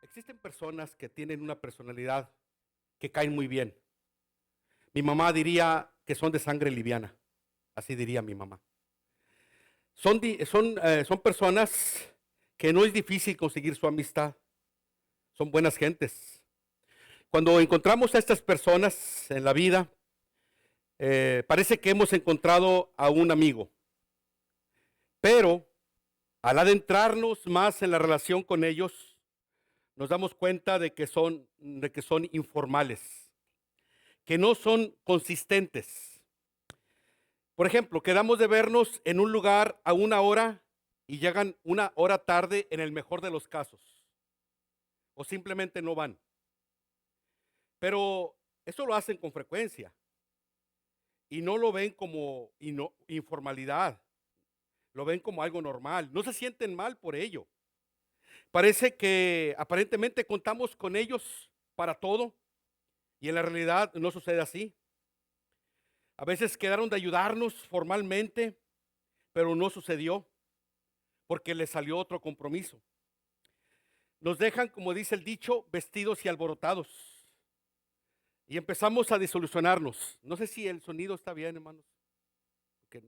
Existen personas que tienen una personalidad que caen muy bien. Mi mamá diría que son de sangre liviana, así diría mi mamá. Son personas que no es difícil conseguir su amistad, son buenas gentes. Cuando encontramos a estas personas en la vida, parece que hemos encontrado a un amigo, pero al adentrarnos más en la relación con ellos, nos damos cuenta de que son informales, que no son consistentes. Por ejemplo, quedamos de vernos en un lugar a una hora y llegan una hora tarde en el mejor de los casos, o simplemente no van. Pero eso lo hacen con frecuencia y no lo ven como informalidad, lo ven como algo normal. No se sienten mal por ello. Parece que aparentemente contamos con ellos para todo y en la realidad no sucede así. A veces quedaron de ayudarnos formalmente, pero no sucedió porque les salió otro compromiso. Nos dejan, como dice el dicho, vestidos y alborotados. Y empezamos a disolucionarnos. No sé si el sonido está bien, hermanos. Porque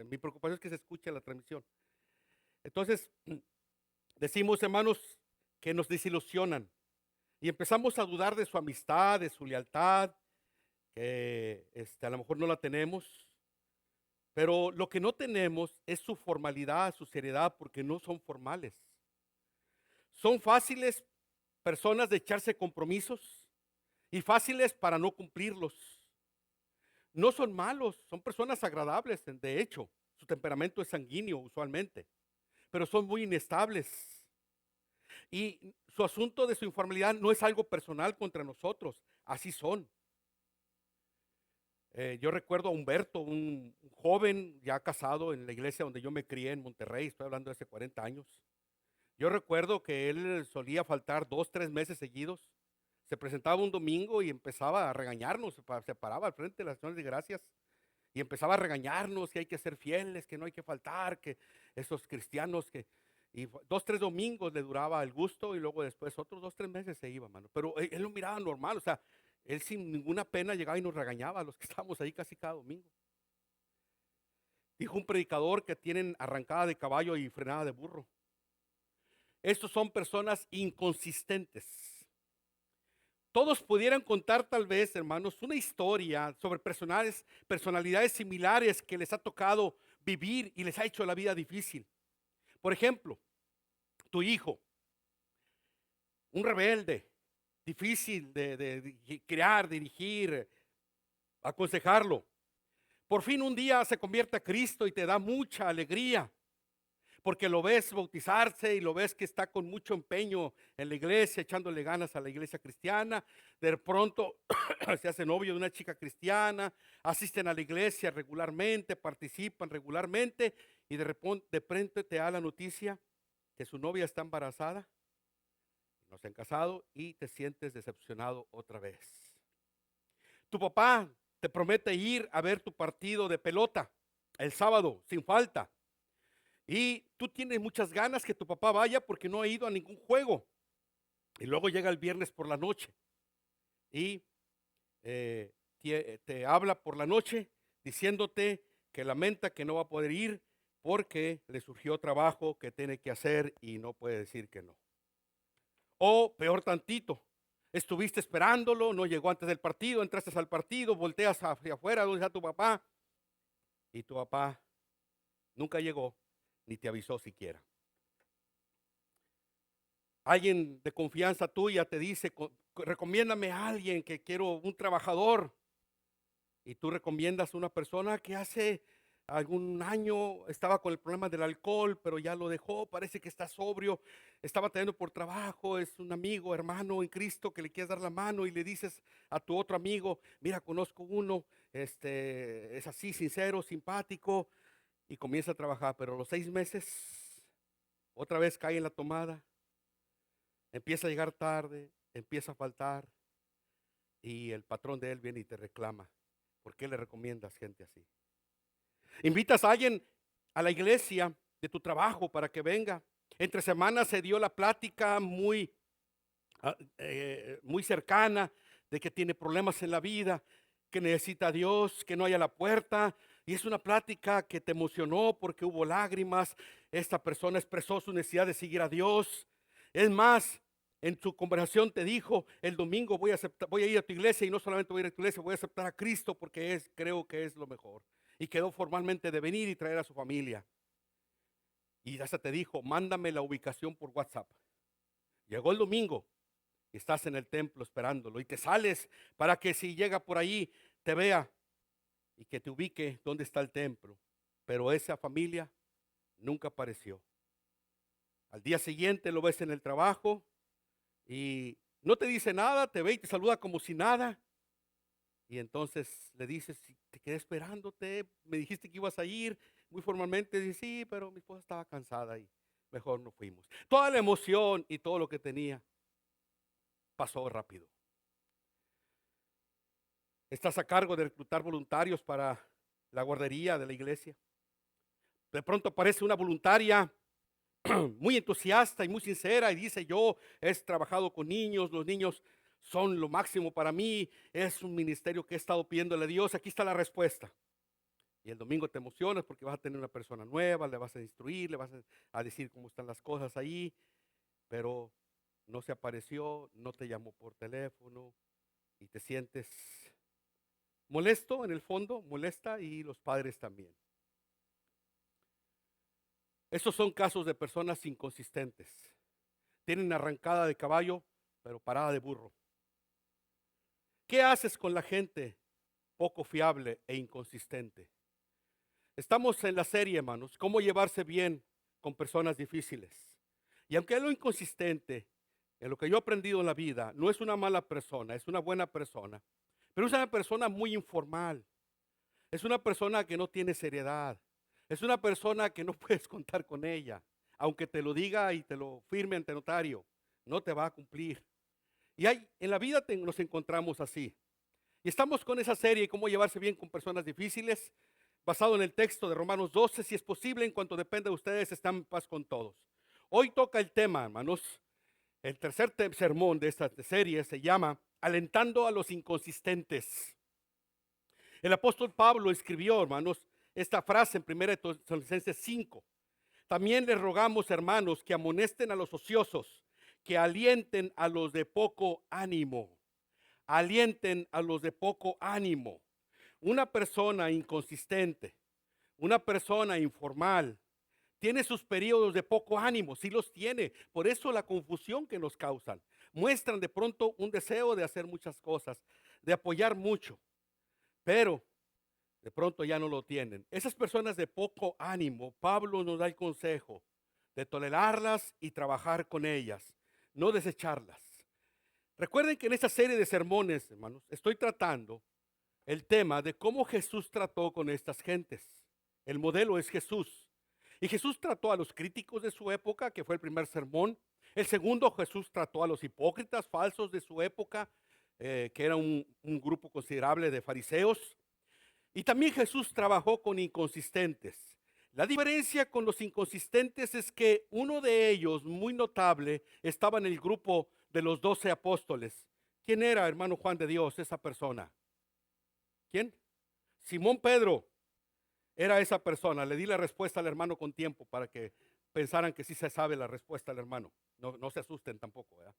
mi preocupación es que se escuche la transmisión. Entonces, decimos, hermanos, que nos desilusionan. Y empezamos a dudar de su amistad, de su lealtad, que a lo mejor no la tenemos. Pero lo que no tenemos es su formalidad, su seriedad, porque no son formales. Son fáciles personas de echarse compromisos y fáciles para no cumplirlos. No son malos, son personas agradables, de hecho, su temperamento es sanguíneo usualmente, pero son muy inestables. Y su asunto de su informalidad no es algo personal contra nosotros, así son. Yo recuerdo a Humberto, un joven ya casado en la iglesia donde yo me crié en Monterrey, estoy hablando de hace 40 años. Yo recuerdo que él solía faltar 2, 3 meses seguidos. Se presentaba un domingo y empezaba a regañarnos, se paraba al frente de las acciones de gracias y empezaba a regañarnos que hay que ser fieles, que no hay que faltar, que esos cristianos que... Y 2, 3 domingos le duraba el gusto y luego después otros 2, 3 meses se iba, mano. Pero él lo miraba normal, o sea, él sin ninguna pena llegaba y nos regañaba a los que estábamos ahí casi cada domingo. Dijo un predicador que tienen arrancada de caballo y frenada de burro. Estos son personas inconsistentes. Todos pudieran contar tal vez, hermanos, una historia sobre personalidades similares que les ha tocado vivir y les ha hecho la vida difícil. Por ejemplo, tu hijo, un rebelde, difícil de criar, dirigir, aconsejarlo. Por fin un día se convierte a Cristo y te da mucha alegría, porque lo ves bautizarse y lo ves que está con mucho empeño en la iglesia, echándole ganas a la iglesia cristiana. De pronto se hace novio de una chica cristiana, asisten a la iglesia regularmente, participan regularmente y de repente te da la noticia que su novia está embarazada, no se han casado y te sientes decepcionado otra vez. Tu papá te promete ir a ver tu partido de pelota el sábado sin falta. Y tú tienes muchas ganas que tu papá vaya porque no ha ido a ningún juego. Y luego llega el viernes por la noche y eh, te habla por la noche diciéndote que lamenta que no va a poder ir porque le surgió trabajo que tiene que hacer y no puede decir que no. O peor tantito, estuviste esperándolo, no llegó antes del partido, entraste al partido, volteas hacia afuera, donde está tu papá y tu papá nunca llegó ni te avisó siquiera. Alguien de confianza tuya te dice, recomiéndame a alguien que quiero, un trabajador. Y tú recomiendas a una persona que hace algún año estaba con el problema del alcohol, pero ya lo dejó, parece que está sobrio, estaba teniendo por trabajo, es un amigo, hermano en Cristo que le quieres dar la mano y le dices a tu otro amigo, mira, conozco uno, es así, sincero, simpático, y comienza a trabajar, pero a los 6 meses otra vez cae en la tomada. Empieza a llegar tarde, empieza a faltar y el patrón de él viene y te reclama. ¿Por qué le recomiendas gente así? Invitas a alguien a la iglesia de tu trabajo para que venga. Entre semanas se dio la plática muy muy cercana, de que tiene problemas en la vida, que necesita a Dios, que no hay a la puerta. Y es una plática que te emocionó porque hubo lágrimas. Esta persona expresó su necesidad de seguir a Dios. Es más, en su conversación te dijo: el domingo voy a ir a tu iglesia, y no solamente voy a ir a tu iglesia, voy a aceptar a Cristo porque creo que es lo mejor. Y quedó formalmente de venir y traer a su familia. Y hasta te dijo: mándame la ubicación por WhatsApp. Llegó el domingo y estás en el templo esperándolo, y te sales para que si llega por ahí te vea y que te ubique dónde está el templo. Pero esa familia nunca apareció. Al día siguiente lo ves en el trabajo y no te dice nada, te ve y te saluda como si nada. Y entonces le dices: "Sí, te quedé esperándote, me dijiste que ibas a ir", muy formalmente. Dice: "Sí, pero mi esposa estaba cansada y mejor no fuimos". Toda la emoción y todo lo que tenía pasó rápido. Estás a cargo de reclutar voluntarios para la guardería de la iglesia. De pronto aparece una voluntaria muy entusiasta y muy sincera y dice: "Yo he trabajado con niños, los niños son lo máximo para mí, es un ministerio que he estado pidiéndole a Dios, aquí está la respuesta". Y el domingo te emocionas porque vas a tener una persona nueva, le vas a instruir, le vas a decir cómo están las cosas ahí, pero no se apareció, no te llamó por teléfono y te sientes molesto en el fondo, molesta, y los padres también. Estos son casos de personas inconsistentes. Tienen arrancada de caballo, pero parada de burro. ¿Qué haces con la gente poco fiable e inconsistente? Estamos en la serie, hermanos, cómo llevarse bien con personas difíciles. Y aunque es lo inconsistente, en lo que yo he aprendido en la vida, no es una mala persona, es una buena persona, pero es una persona muy informal. Es una persona que no tiene seriedad. Es una persona que no puedes contar con ella. Aunque te lo diga y te lo firme ante notario, no te va a cumplir. Y en la vida nos encontramos así. Y estamos con esa serie, cómo llevarse bien con personas difíciles, basado en el texto de Romanos 12. Si es posible, en cuanto depende de ustedes, están en paz con todos. Hoy toca el tema, hermanos. El tercer sermón de esta serie se llama Alentando a los inconsistentes. El apóstol Pablo escribió, hermanos, esta frase en 1 Tesalonicenses 5. También les rogamos, hermanos, que amonesten a los ociosos, que alienten a los de poco ánimo. Alienten a los de poco ánimo. Una persona inconsistente, una persona informal, tiene sus periodos de poco ánimo, sí los tiene. Por eso la confusión que nos causan. Muestran de pronto un deseo de hacer muchas cosas, de apoyar mucho, pero de pronto ya no lo tienen. Esas personas de poco ánimo, Pablo nos da el consejo de tolerarlas y trabajar con ellas, no desecharlas. Recuerden que en esta serie de sermones, hermanos, estoy tratando el tema de cómo Jesús trató con estas gentes. El modelo es Jesús. Y Jesús trató a los críticos de su época, que fue el primer sermón. El segundo, Jesús trató a los hipócritas falsos de su época, que era un grupo considerable de fariseos. Y también Jesús trabajó con inconsistentes. La diferencia con los inconsistentes es que uno de ellos, muy notable, estaba en el grupo de los 12 apóstoles. ¿Quién era, hermano Juan de Dios, esa persona? ¿Quién? Simón Pedro era esa persona. Le di la respuesta al hermano con tiempo para que pensaran que sí se sabe la respuesta al hermano. No se asusten tampoco, ¿verdad?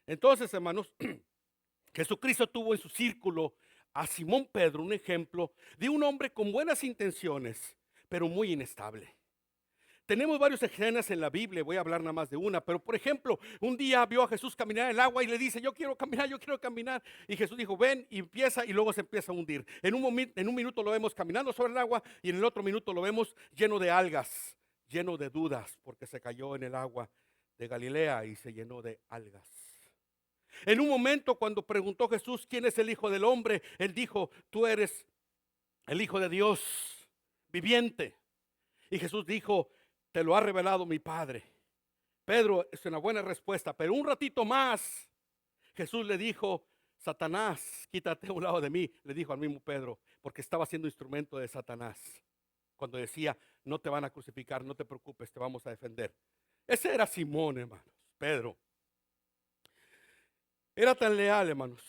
Entonces, hermanos, Jesucristo tuvo en su círculo a Simón Pedro, un ejemplo de un hombre con buenas intenciones, pero muy inestable. Tenemos varias escenas en la Biblia, voy a hablar nada más de una, pero por ejemplo, un día vio a Jesús caminar en el agua y le dice: yo quiero caminar, yo quiero caminar. Y Jesús dijo: ven, y empieza, y luego se empieza a hundir. En un minuto lo vemos caminando sobre el agua, y en el otro minuto lo vemos lleno de algas, lleno de dudas, porque se cayó en el agua de Galilea y se llenó de algas. En un momento, cuando preguntó Jesús quién es el Hijo del Hombre, él dijo: tú eres el Hijo de Dios viviente. Y Jesús dijo: te lo ha revelado mi Padre. Pedro, es una buena respuesta, pero un ratito más Jesús le dijo: Satanás, quítate a un lado de mí, le dijo al mismo Pedro, porque estaba siendo instrumento de Satanás. Cuando decía: no te van a crucificar, no te preocupes, te vamos a defender. Ese era Simón, hermanos, Pedro. Era tan leal, hermanos,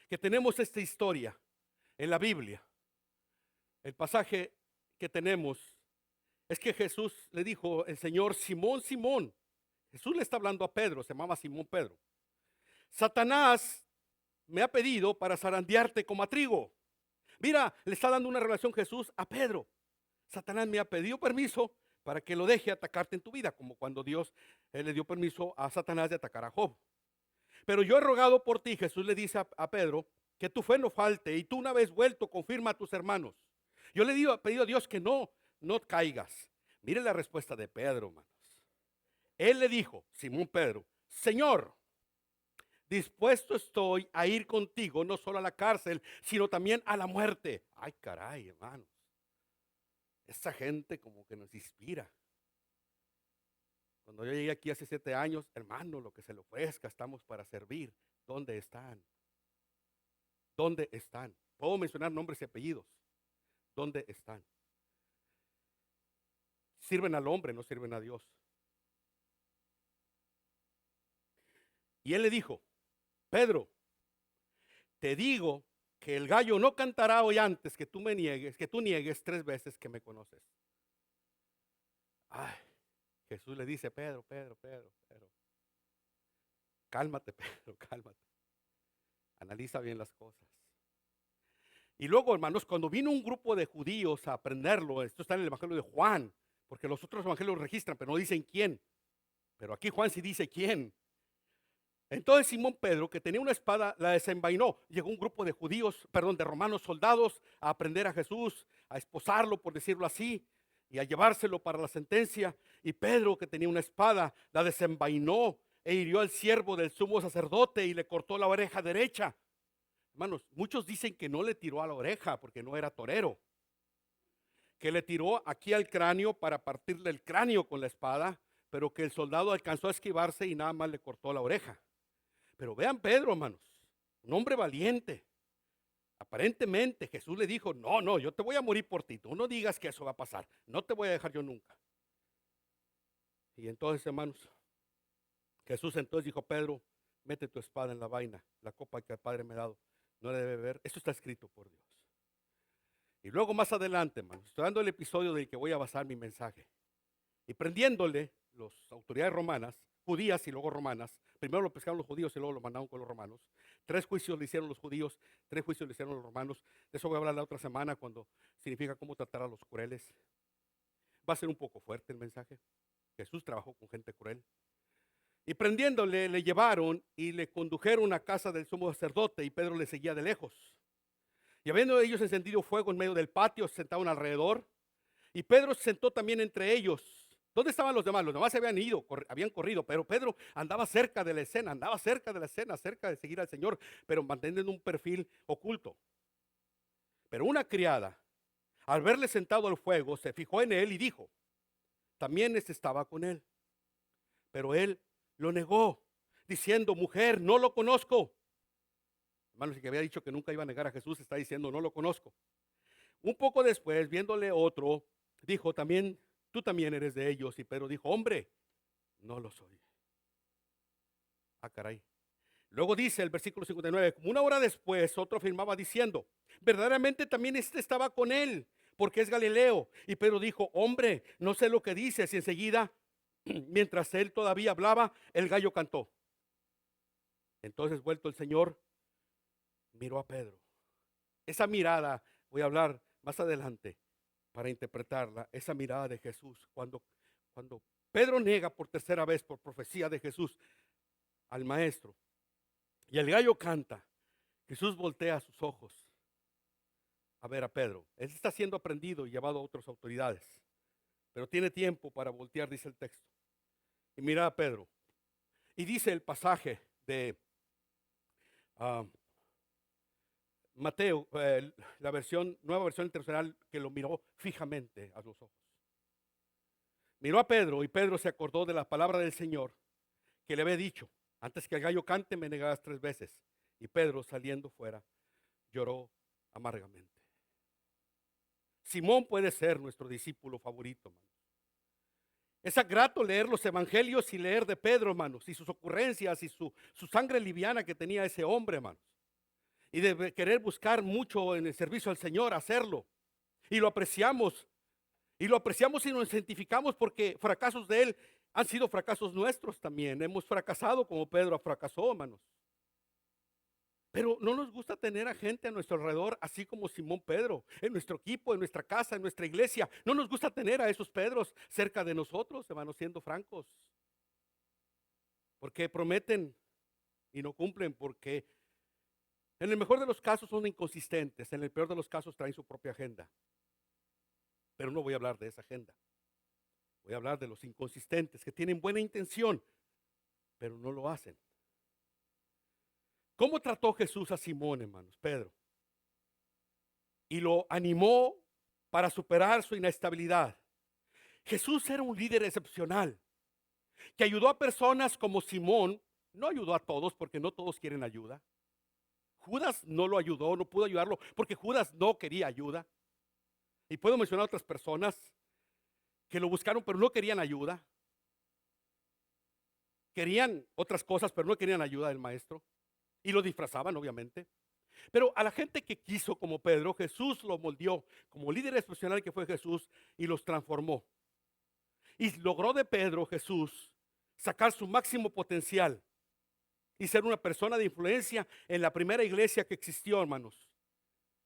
que tenemos esta historia en la Biblia. El pasaje que tenemos es que Jesús le dijo, el Señor, Simón, Simón. Jesús le está hablando a Pedro, se llamaba Simón Pedro. Satanás me ha pedido para zarandearte como a trigo. Mira, le está dando una relación Jesús a Pedro. Satanás me ha pedido permiso para que lo deje atacarte en tu vida, como cuando Dios le dio permiso a Satanás de atacar a Job. Pero yo he rogado por ti, Jesús le dice a Pedro, que tu fe no falte y tú una vez vuelto confirma a tus hermanos. Yo le he pedido a Dios que no caigas. Mire la respuesta de Pedro, hermanos. Él le dijo, Simón Pedro, Señor, dispuesto estoy a ir contigo, no solo a la cárcel, sino también a la muerte. Ay, caray, hermanos. Esa gente como que nos inspira. Cuando yo llegué aquí hace 7 años, hermano, lo que se le ofrezca, estamos para servir. ¿Dónde están? ¿Dónde están? Puedo mencionar nombres y apellidos. ¿Dónde están? Sirven al hombre, no sirven a Dios. Y él le dijo, Pedro, te digo que el gallo no cantará hoy antes que tú niegues 3 veces que me conoces. Ay, Jesús le dice, Pedro, cálmate, Pedro, cálmate. Analiza bien las cosas. Y luego, hermanos, cuando vino un grupo de judíos a aprenderlo, esto está en el Evangelio de Juan, porque los otros evangelios registran, pero no dicen quién. Pero aquí Juan sí dice quién. Entonces Simón Pedro, que tenía una espada, la desenvainó. Llegó un grupo de romanos soldados a aprender a Jesús, a esposarlo, por decirlo así, y a llevárselo para la sentencia. Y Pedro, que tenía una espada, la desenvainó e hirió al siervo del sumo sacerdote y le cortó la oreja derecha. Hermanos, muchos dicen que no le tiró a la oreja porque no era torero, que le tiró aquí al cráneo para partirle el cráneo con la espada, pero que el soldado alcanzó a esquivarse y nada más le cortó la oreja. Pero vean Pedro, hermanos, un hombre valiente. Aparentemente Jesús le dijo, no, yo te voy a morir por ti, tú no digas que eso va a pasar, no te voy a dejar yo nunca. Y entonces, hermanos, Jesús entonces dijo, Pedro, mete tu espada en la vaina, la copa que el Padre me ha dado, no la debe beber, esto está escrito por Dios. Y luego más adelante, hermanos, estoy dando el episodio del que voy a basar mi mensaje. Y prendiéndole las autoridades romanas, judías y luego romanas, primero lo pescaron los judíos y luego lo mandaron con los romanos. 3 juicios le hicieron los judíos, 3 juicios le hicieron los romanos. De eso voy a hablar la otra semana cuando significa cómo tratar a los crueles. Va a ser un poco fuerte el mensaje. Jesús trabajó con gente cruel. Y prendiéndole, le llevaron y le condujeron a casa del sumo sacerdote y Pedro le seguía de lejos. Y habiendo ellos encendido fuego en medio del patio, se sentaron alrededor. Y Pedro se sentó también entre ellos. ¿Dónde estaban los demás? Los demás se habían ido, habían corrido, pero Pedro andaba cerca de la escena, cerca de seguir al Señor, pero manteniendo un perfil oculto. Pero una criada, al verle sentado al fuego, se fijó en él y dijo, también estaba con él. Pero él lo negó, diciendo, mujer, no lo conozco. Hermanos, que había dicho que nunca iba a negar a Jesús, está diciendo, no lo conozco. Un poco después, viéndole otro, dijo, tú también eres de ellos. Y Pedro dijo, hombre, no lo soy. Ah, caray. Luego dice el versículo 59, como una hora después, otro afirmaba diciendo, verdaderamente también estaba con él, porque es Galileo. Y Pedro dijo, hombre, no sé lo que dices. Y enseguida, mientras él todavía hablaba, el gallo cantó. Entonces, vuelto el Señor, miró a Pedro. Esa mirada, voy a hablar más adelante para interpretarla, esa mirada de Jesús, cuando Pedro niega por tercera vez, por profecía de Jesús, al maestro, y el gallo canta, Jesús voltea sus ojos a ver a Pedro. Él está siendo aprendido y llevado a otras autoridades, pero tiene tiempo para voltear, dice el texto, y mira a Pedro. Y dice el pasaje de Mateo, la nueva versión internacional, que lo miró fijamente a los ojos. Miró a Pedro y Pedro se acordó de la palabra del Señor que le había dicho, antes que el gallo cante me negarás 3 veces. Y Pedro, saliendo fuera, lloró amargamente. Simón puede ser nuestro discípulo favorito, hermano. Es grato leer los evangelios y leer de Pedro, hermanos, y sus ocurrencias y su sangre liviana que tenía ese hombre, hermanos. Y de querer buscar mucho en el servicio al Señor, hacerlo. Y lo apreciamos. Y lo apreciamos y nos identificamos porque fracasos de Él han sido fracasos nuestros también. Hemos fracasado como Pedro fracasó, hermanos. Pero no nos gusta tener a gente a nuestro alrededor, así como Simón Pedro, en nuestro equipo, en nuestra casa, en nuestra iglesia. No nos gusta tener a esos Pedros cerca de nosotros, hermanos, siendo francos. Porque prometen y no cumplen, porque en el mejor de los casos son inconsistentes, en el peor de los casos traen su propia agenda. Pero no voy a hablar de esa agenda. Voy a hablar de los inconsistentes que tienen buena intención, pero no lo hacen. ¿Cómo trató Jesús a Simón, hermanos? Pedro. Y lo animó para superar su inestabilidad. Jesús era un líder excepcional que ayudó a personas como Simón. No ayudó a todos porque no todos quieren ayuda. Judas no lo ayudó, no pudo ayudarlo porque Judas no quería ayuda. Y puedo mencionar otras personas que lo buscaron pero no querían ayuda. Querían otras cosas pero no querían ayuda del maestro. Y lo disfrazaban, obviamente. Pero a la gente que quiso como Pedro, Jesús lo moldeó como líder excepcional que fue Jesús y los transformó. Y logró de Pedro, Jesús, sacar su máximo potencial y ser una persona de influencia en la primera iglesia que existió, hermanos.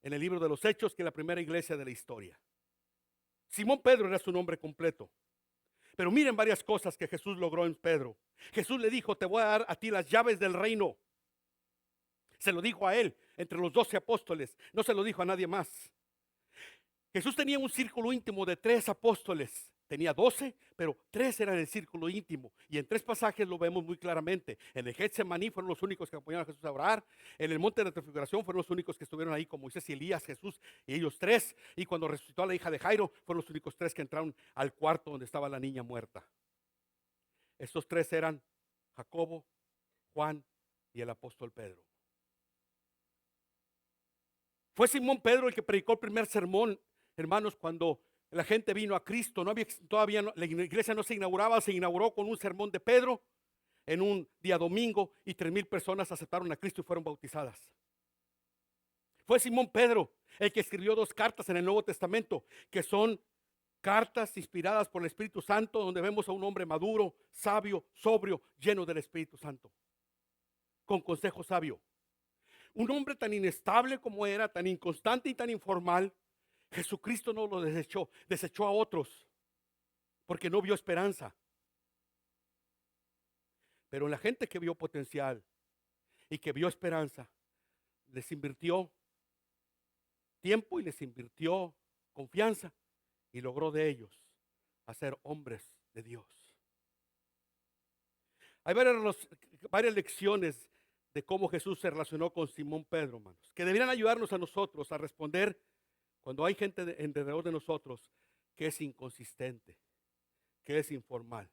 En el libro de los Hechos, que es la primera iglesia de la historia. Simón Pedro era su nombre completo. Pero miren varias cosas que Jesús logró en Pedro. Jesús le dijo, te voy a dar a ti las llaves del reino. Se lo dijo a él, entre los 12 apóstoles. No se lo dijo a nadie más. Jesús tenía un círculo íntimo de 3 apóstoles. Tenía 12, pero 3 eran el círculo íntimo. Y en 3 pasajes lo vemos muy claramente. En el Getsemaní fueron los únicos que apoyaron a Jesús a orar. En el monte de la transfiguración fueron los únicos que estuvieron ahí, como Moisés y Elías, Jesús y ellos 3. Y cuando resucitó a la hija de Jairo, fueron los únicos 3 que entraron al cuarto donde estaba la niña muerta. Estos 3 eran Jacobo, Juan y el apóstol Pedro. Fue Simón Pedro el que predicó el primer sermón, hermanos, cuando la gente vino a Cristo. Todavía la iglesia no se inauguraba, se inauguró con un sermón de Pedro en un día domingo y 3,000 personas aceptaron a Cristo y fueron bautizadas. Fue Simón Pedro el que escribió 2 cartas en el Nuevo Testamento, que son cartas inspiradas por el Espíritu Santo, donde vemos a un hombre maduro, sabio, sobrio, lleno del Espíritu Santo, con consejo sabio. Un hombre tan inestable como era, tan inconstante y tan informal, Jesucristo no lo desechó, desechó a otros, porque no vio esperanza. Pero la gente que vio potencial y que vio esperanza, les invirtió tiempo y les invirtió confianza y logró de ellos hacer hombres de Dios. Hay varias lecciones de cómo Jesús se relacionó con Simón Pedro, hermanos, que deberían ayudarnos a nosotros a responder cuando hay gente alrededor de nosotros que es inconsistente, que es informal.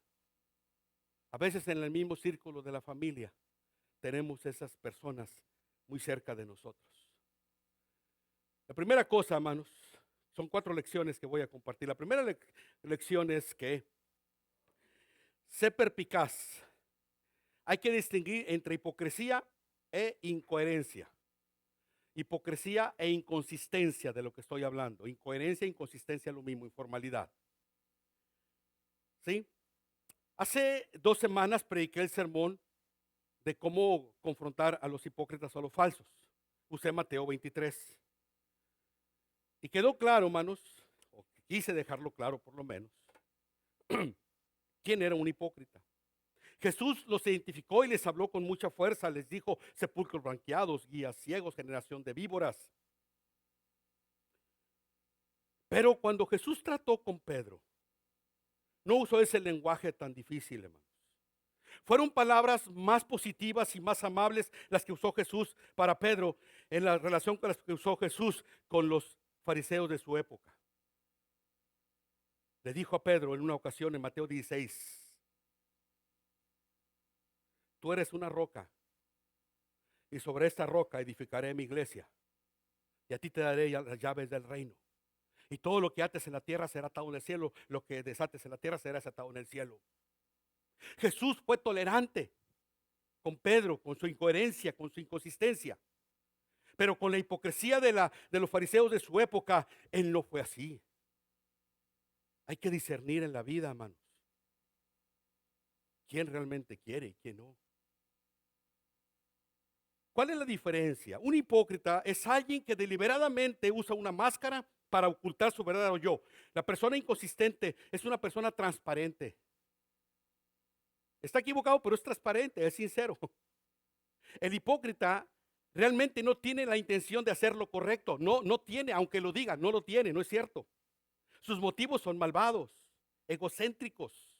A veces en el mismo círculo de la familia tenemos esas personas muy cerca de nosotros. La primera cosa, hermanos, son 4 lecciones que voy a compartir. La primera lección es que sé perspicaz. Hay que distinguir entre hipocresía e incoherencia. Hipocresía e inconsistencia de lo que estoy hablando. Incoherencia e inconsistencia es lo mismo, informalidad. ¿Sí? Hace 2 semanas prediqué el sermón de cómo confrontar a los hipócritas o a los falsos. Usé Mateo 23. Y quedó claro, hermanos, o quise dejarlo claro por lo menos, quién era un hipócrita. Jesús los identificó y les habló con mucha fuerza. Les dijo, sepulcros blanqueados, guías ciegos, generación de víboras. Pero cuando Jesús trató con Pedro, no usó ese lenguaje tan difícil, hermanos. Fueron palabras más positivas y más amables las que usó Jesús para Pedro en la relación con las que usó Jesús con los fariseos de su época. Le dijo a Pedro en una ocasión en Mateo 16, tú eres una roca y sobre esta roca edificaré mi iglesia y a ti te daré las llaves del reino. Y todo lo que ates en la tierra será atado en el cielo, lo que desates en la tierra será desatado en el cielo. Jesús fue tolerante con Pedro, con su incoherencia, con su inconsistencia. Pero con la hipocresía de los fariseos de su época, él no fue así. Hay que discernir en la vida, hermanos, quién realmente quiere y quién no. ¿Cuál es la diferencia? Un hipócrita es alguien que deliberadamente usa una máscara para ocultar su verdadero yo. La persona inconsistente es una persona transparente. Está equivocado, pero es transparente, es sincero. El hipócrita realmente no tiene la intención de hacer lo correcto. No, no tiene, aunque lo diga, no lo tiene, no es cierto. Sus motivos son malvados, egocéntricos.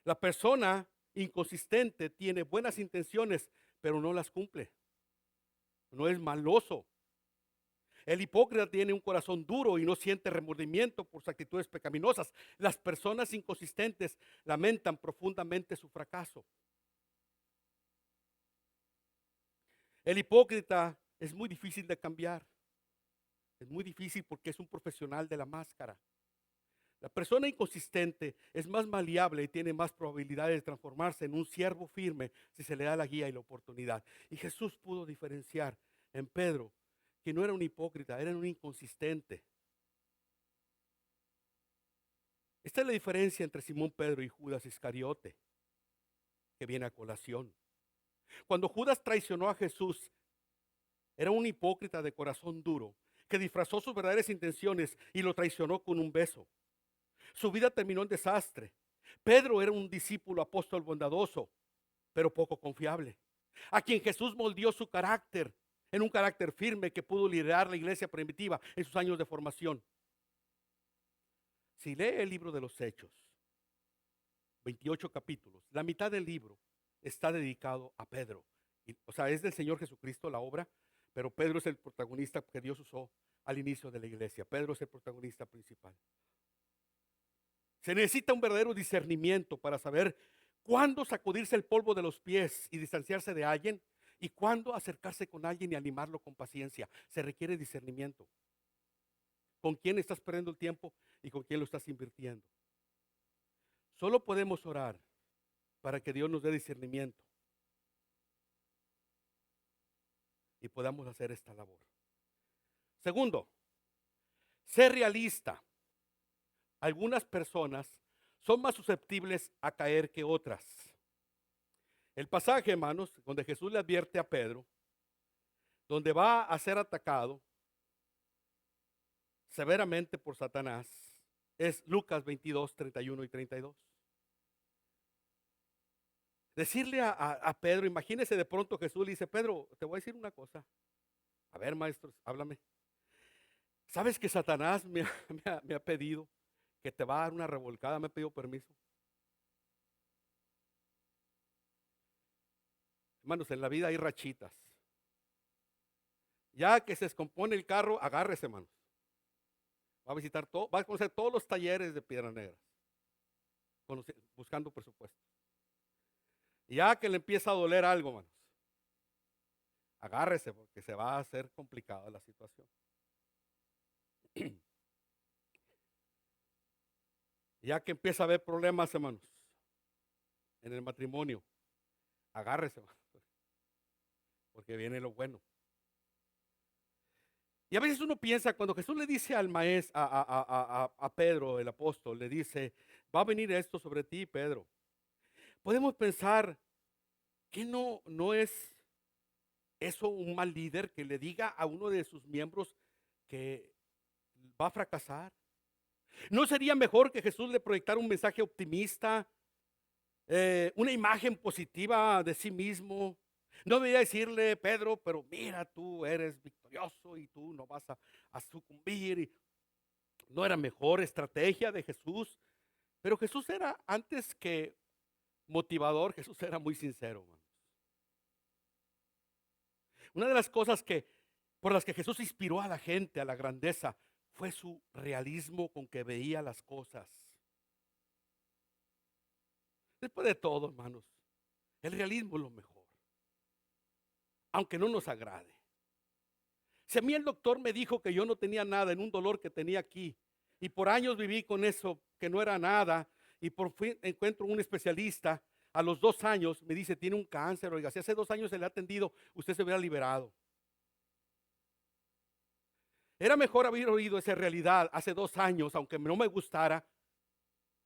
La persona inconsistente tiene buenas intenciones, pero no las cumple. No es maloso. El hipócrita tiene un corazón duro y no siente remordimiento por sus actitudes pecaminosas. Las personas inconsistentes lamentan profundamente su fracaso. El hipócrita es muy difícil de cambiar. Es muy difícil porque es un profesional de la máscara. La persona inconsistente es más maleable y tiene más probabilidades de transformarse en un siervo firme si se le da la guía y la oportunidad. Y Jesús pudo diferenciar en Pedro que no era un hipócrita, era un inconsistente. Esta es la diferencia entre Simón Pedro y Judas Iscariote, que viene a colación. Cuando Judas traicionó a Jesús, era un hipócrita de corazón duro, que disfrazó sus verdaderas intenciones y lo traicionó con un beso. Su vida terminó en desastre. Pedro era un discípulo apóstol bondadoso, pero poco confiable, a quien Jesús moldeó su carácter en un carácter firme que pudo liderar la iglesia primitiva en sus años de formación. Si lee el libro de los Hechos, 28 capítulos, la mitad del libro está dedicado a Pedro. O sea, es del Señor Jesucristo la obra, pero Pedro es el protagonista que Dios usó al inicio de la iglesia. Pedro es el protagonista principal. Se necesita un verdadero discernimiento para saber cuándo sacudirse el polvo de los pies y distanciarse de alguien y cuándo acercarse con alguien y animarlo con paciencia. Se requiere discernimiento. ¿Con quién estás perdiendo el tiempo y con quién lo estás invirtiendo? Solo podemos orar para que Dios nos dé discernimiento y podamos hacer esta labor. Segundo, ser realista. Algunas personas son más susceptibles a caer que otras. El pasaje, hermanos, donde Jesús le advierte a Pedro, donde va a ser atacado severamente por Satanás, es Lucas 22, 31 y 32. Decirle a Pedro, imagínese de pronto Jesús le dice: Pedro, te voy a decir una cosa. A ver, maestros, háblame. ¿Sabes que Satanás me ha pedido que te va a dar una revolcada? Me ha pedido permiso. Hermanos, en la vida hay rachitas. Ya que se descompone el carro, agárrese, hermanos. Va a visitar todo, va a conocer todos los talleres de Piedra Negra, buscando presupuesto. Ya que le empieza a doler algo, hermanos, agárrese porque se va a hacer complicada la situación. Ya que empieza a haber problemas, hermanos, en el matrimonio, agárrese, hermanos, porque viene lo bueno. Y a veces uno piensa, cuando Jesús le dice al maestro, a Pedro, el apóstol, le dice: va a venir esto sobre ti, Pedro. Podemos pensar que no es eso un mal líder que le diga a uno de sus miembros que va a fracasar. ¿No sería mejor que Jesús le proyectara un mensaje optimista, una imagen positiva de sí mismo? No debería decirle: Pedro, pero mira, tú eres victorioso y tú no vas a sucumbir. No era mejor estrategia de Jesús, pero Jesús era, antes que motivador, Jesús era muy sincero, hermanos. Una de las cosas por las que Jesús inspiró a la gente a la grandeza fue su realismo con que veía las cosas. Después de todo, hermanos, el realismo es lo mejor, aunque no nos agrade. Si a mí el doctor me dijo que yo no tenía nada en un dolor que tenía aquí, y por años viví con eso, que no era nada, y por fin encuentro un especialista, a los 2 años me dice, tiene un cáncer, oiga, si hace 2 años se le ha atendido, usted se hubiera liberado. Era mejor haber oído esa realidad hace 2 años, aunque no me gustara,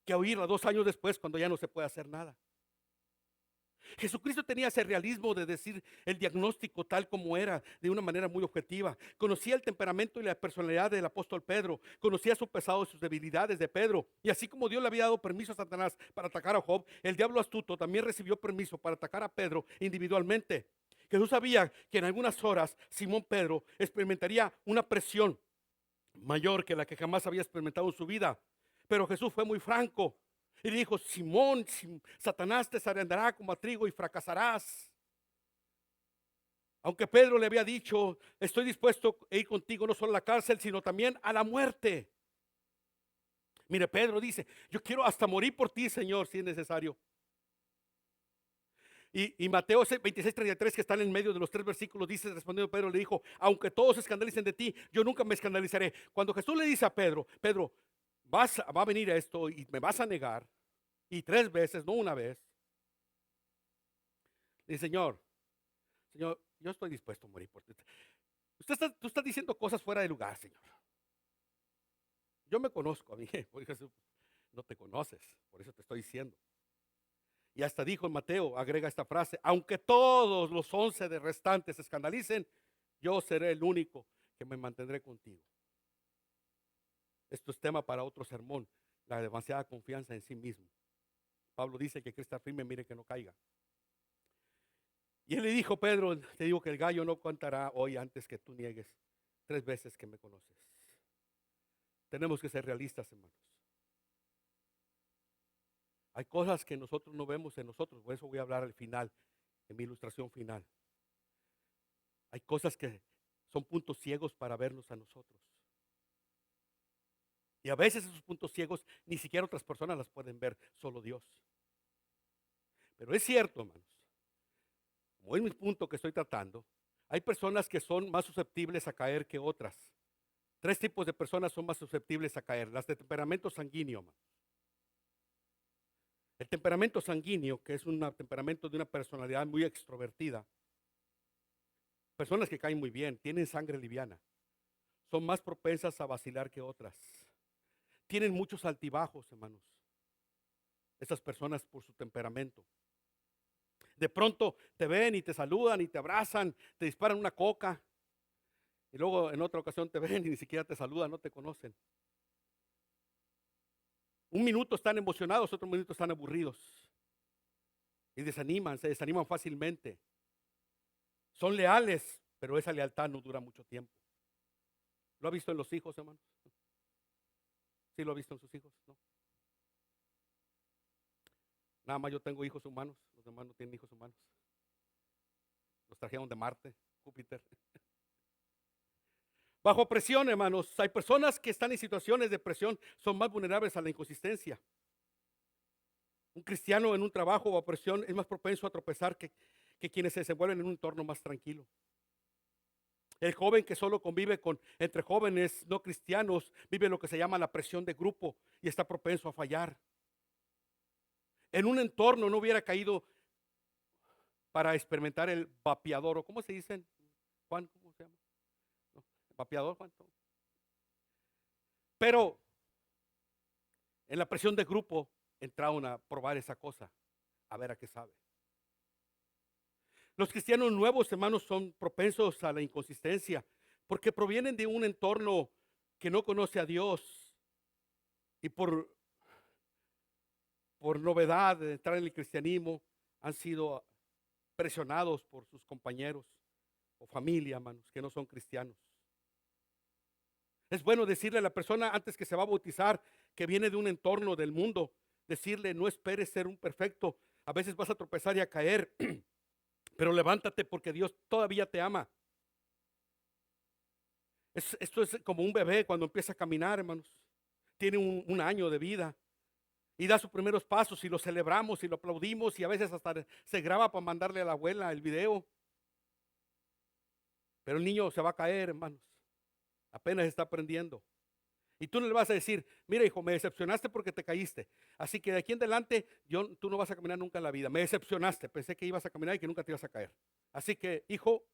que oírla 2 años después cuando ya no se puede hacer nada. Jesucristo tenía ese realismo de decir el diagnóstico tal como era, de una manera muy objetiva. Conocía el temperamento y la personalidad del apóstol Pedro, conocía su pasado y sus debilidades de Pedro. Y así como Dios le había dado permiso a Satanás para atacar a Job, el diablo astuto también recibió permiso para atacar a Pedro individualmente. Jesús sabía que en algunas horas Simón Pedro experimentaría una presión mayor que la que jamás había experimentado en su vida. Pero Jesús fue muy franco y le dijo, Simón, Satanás te zarandeará como a trigo y fracasarás. Aunque Pedro le había dicho, estoy dispuesto a ir contigo no solo a la cárcel, sino también a la muerte. Mire, Pedro dice, yo quiero hasta morir por ti, Señor, si es necesario. Y Mateo 26:33, que está en el medio de los 3 versículos, dice, respondiendo Pedro, le dijo, aunque todos se escandalicen de ti, yo nunca me escandalizaré. Cuando Jesús le dice a Pedro, Pedro, va a venir esto y me vas a negar, y 3 veces, no una vez. Dice, Señor, yo estoy dispuesto a morir por ti. Tú estás diciendo cosas fuera de lugar, Señor. Yo me conozco a mí, por Jesús, no te conoces, por eso te estoy diciendo. Y hasta dijo en Mateo, agrega esta frase, aunque todos los 11 de restantes se escandalicen, yo seré el único que me mantendré contigo. Esto es tema para otro sermón, la demasiada confianza en sí mismo. Pablo dice que está firme, mire que no caiga. Y él le dijo, Pedro, te digo que el gallo no cantará hoy antes que tú niegues 3 veces que me conoces. Tenemos que ser realistas, hermanos. Hay cosas que nosotros no vemos en nosotros, por eso voy a hablar al final, en mi ilustración final. Hay cosas que son puntos ciegos para vernos a nosotros. Y a veces esos puntos ciegos ni siquiera otras personas las pueden ver, solo Dios. Pero es cierto, hermanos, como es mi punto que estoy tratando, hay personas que son más susceptibles a caer que otras. 3 tipos de personas son más susceptibles a caer. Las de temperamento sanguíneo, hermanos. El temperamento sanguíneo, que es un temperamento de una personalidad muy extrovertida. Personas que caen muy bien, tienen sangre liviana, son más propensas a vacilar que otras. Tienen muchos altibajos, hermanos. Esas personas por su temperamento. De pronto te ven y te saludan y te abrazan, te disparan una coca. Y luego en otra ocasión te ven y ni siquiera te saludan, no te conocen. Un minuto están emocionados, otro minuto están aburridos. Y se desaniman fácilmente. Son leales, pero esa lealtad no dura mucho tiempo. ¿Lo ha visto en los hijos, hermanos? ¿Sí lo ha visto en sus hijos? No. Nada más yo tengo hijos humanos, los demás no tienen hijos humanos. Los trajeron de Marte, Júpiter. Bajo presión, hermanos, hay personas que están en situaciones de presión, son más vulnerables a la inconsistencia. Un cristiano en un trabajo o presión es más propenso a tropezar que quienes se desenvuelven en un entorno más tranquilo. El joven que solo convive entre jóvenes no cristianos vive lo que se llama la presión de grupo y está propenso a fallar. En un entorno no hubiera caído para experimentar el vapeador, o ¿cómo se dice, Juan? ¿Cómo se llama? No, vapeador, Juan. Pero en la presión de grupo entraron a probar esa cosa, a ver a qué sabe. Los cristianos nuevos, hermanos, son propensos a la inconsistencia porque provienen de un entorno que no conoce a Dios y por novedad de entrar en el cristianismo han sido presionados por sus compañeros o familia, hermanos, que no son cristianos. Es bueno decirle a la persona antes que se va a bautizar, que viene de un entorno del mundo, decirle, no esperes ser un perfecto. A veces vas a tropezar y a caer, pero levántate porque Dios todavía te ama. Esto es como un bebé cuando empieza a caminar, hermanos. Tiene un año de vida y da sus primeros pasos y lo celebramos y lo aplaudimos y a veces hasta se graba para mandarle a la abuela el video. Pero el niño se va a caer, hermanos. Apenas está aprendiendo. Y tú no le vas a decir, mira hijo, me decepcionaste porque te caíste. Así que de aquí en adelante tú no vas a caminar nunca en la vida. Me decepcionaste, pensé que ibas a caminar y que nunca te ibas a caer. Así que hijo,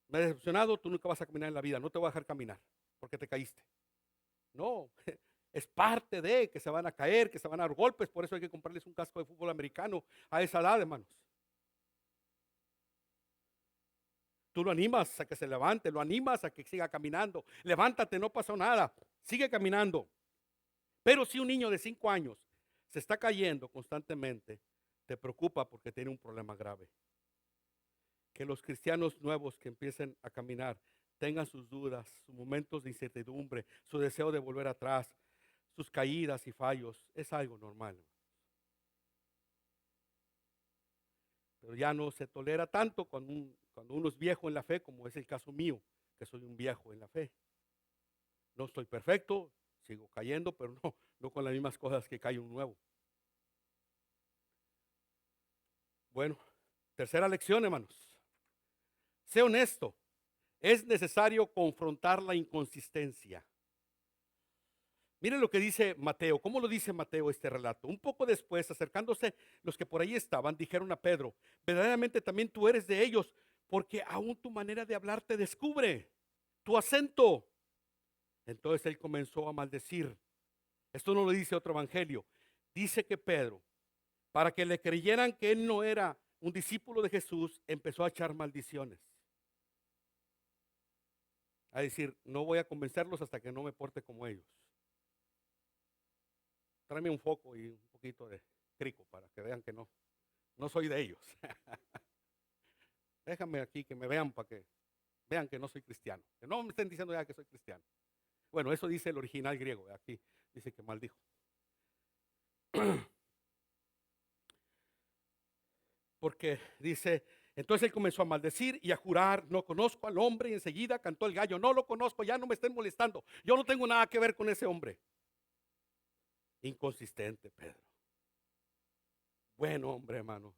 me he decepcionado, tú nunca vas a caminar en la vida. No te voy a dejar caminar porque te caíste. No, es parte de que se van a caer, que se van a dar golpes. Por eso hay que comprarles un casco de fútbol americano a esa edad, hermanos. Tú lo animas a que se levante, lo animas a que siga caminando. Levántate, no pasó nada. Sigue caminando. Pero si un niño de 5 años se está cayendo constantemente, te preocupa porque tiene un problema grave. Que los cristianos nuevos que empiecen a caminar tengan sus dudas, sus momentos de incertidumbre, su deseo de volver atrás, sus caídas y fallos, es algo normal. Pero ya no se tolera tanto cuando uno es viejo en la fe, como es el caso mío, que soy un viejo en la fe. No estoy perfecto, sigo cayendo, pero no con las mismas cosas que cae un nuevo. Bueno, tercera lección, hermanos. Sé honesto. Es necesario confrontar la inconsistencia. Miren lo que dice Mateo. ¿Cómo lo dice Mateo este relato? Un poco después, acercándose los que por ahí estaban, dijeron a Pedro, verdaderamente también tú eres de ellos, porque aún tu manera de hablar te descubre, tu acento. Entonces él comenzó a maldecir. Esto no lo dice otro evangelio. Dice que Pedro, para que le creyeran que él no era un discípulo de Jesús, empezó a echar maldiciones. A decir, no voy a convencerlos hasta que no me porte como ellos. Tráeme un foco y un poquito de crico para que vean que no soy de ellos. Déjame aquí que me vean para que vean que no soy cristiano. Que no me estén diciendo ya que soy cristiano. Bueno, eso dice el original griego. Aquí dice que maldijo. Porque dice, entonces él comenzó a maldecir y a jurar, no conozco al hombre, y enseguida cantó el gallo, no lo conozco, ya no me estén molestando, yo no tengo nada que ver con ese hombre. Inconsistente Pedro. Buen hombre, hermanos.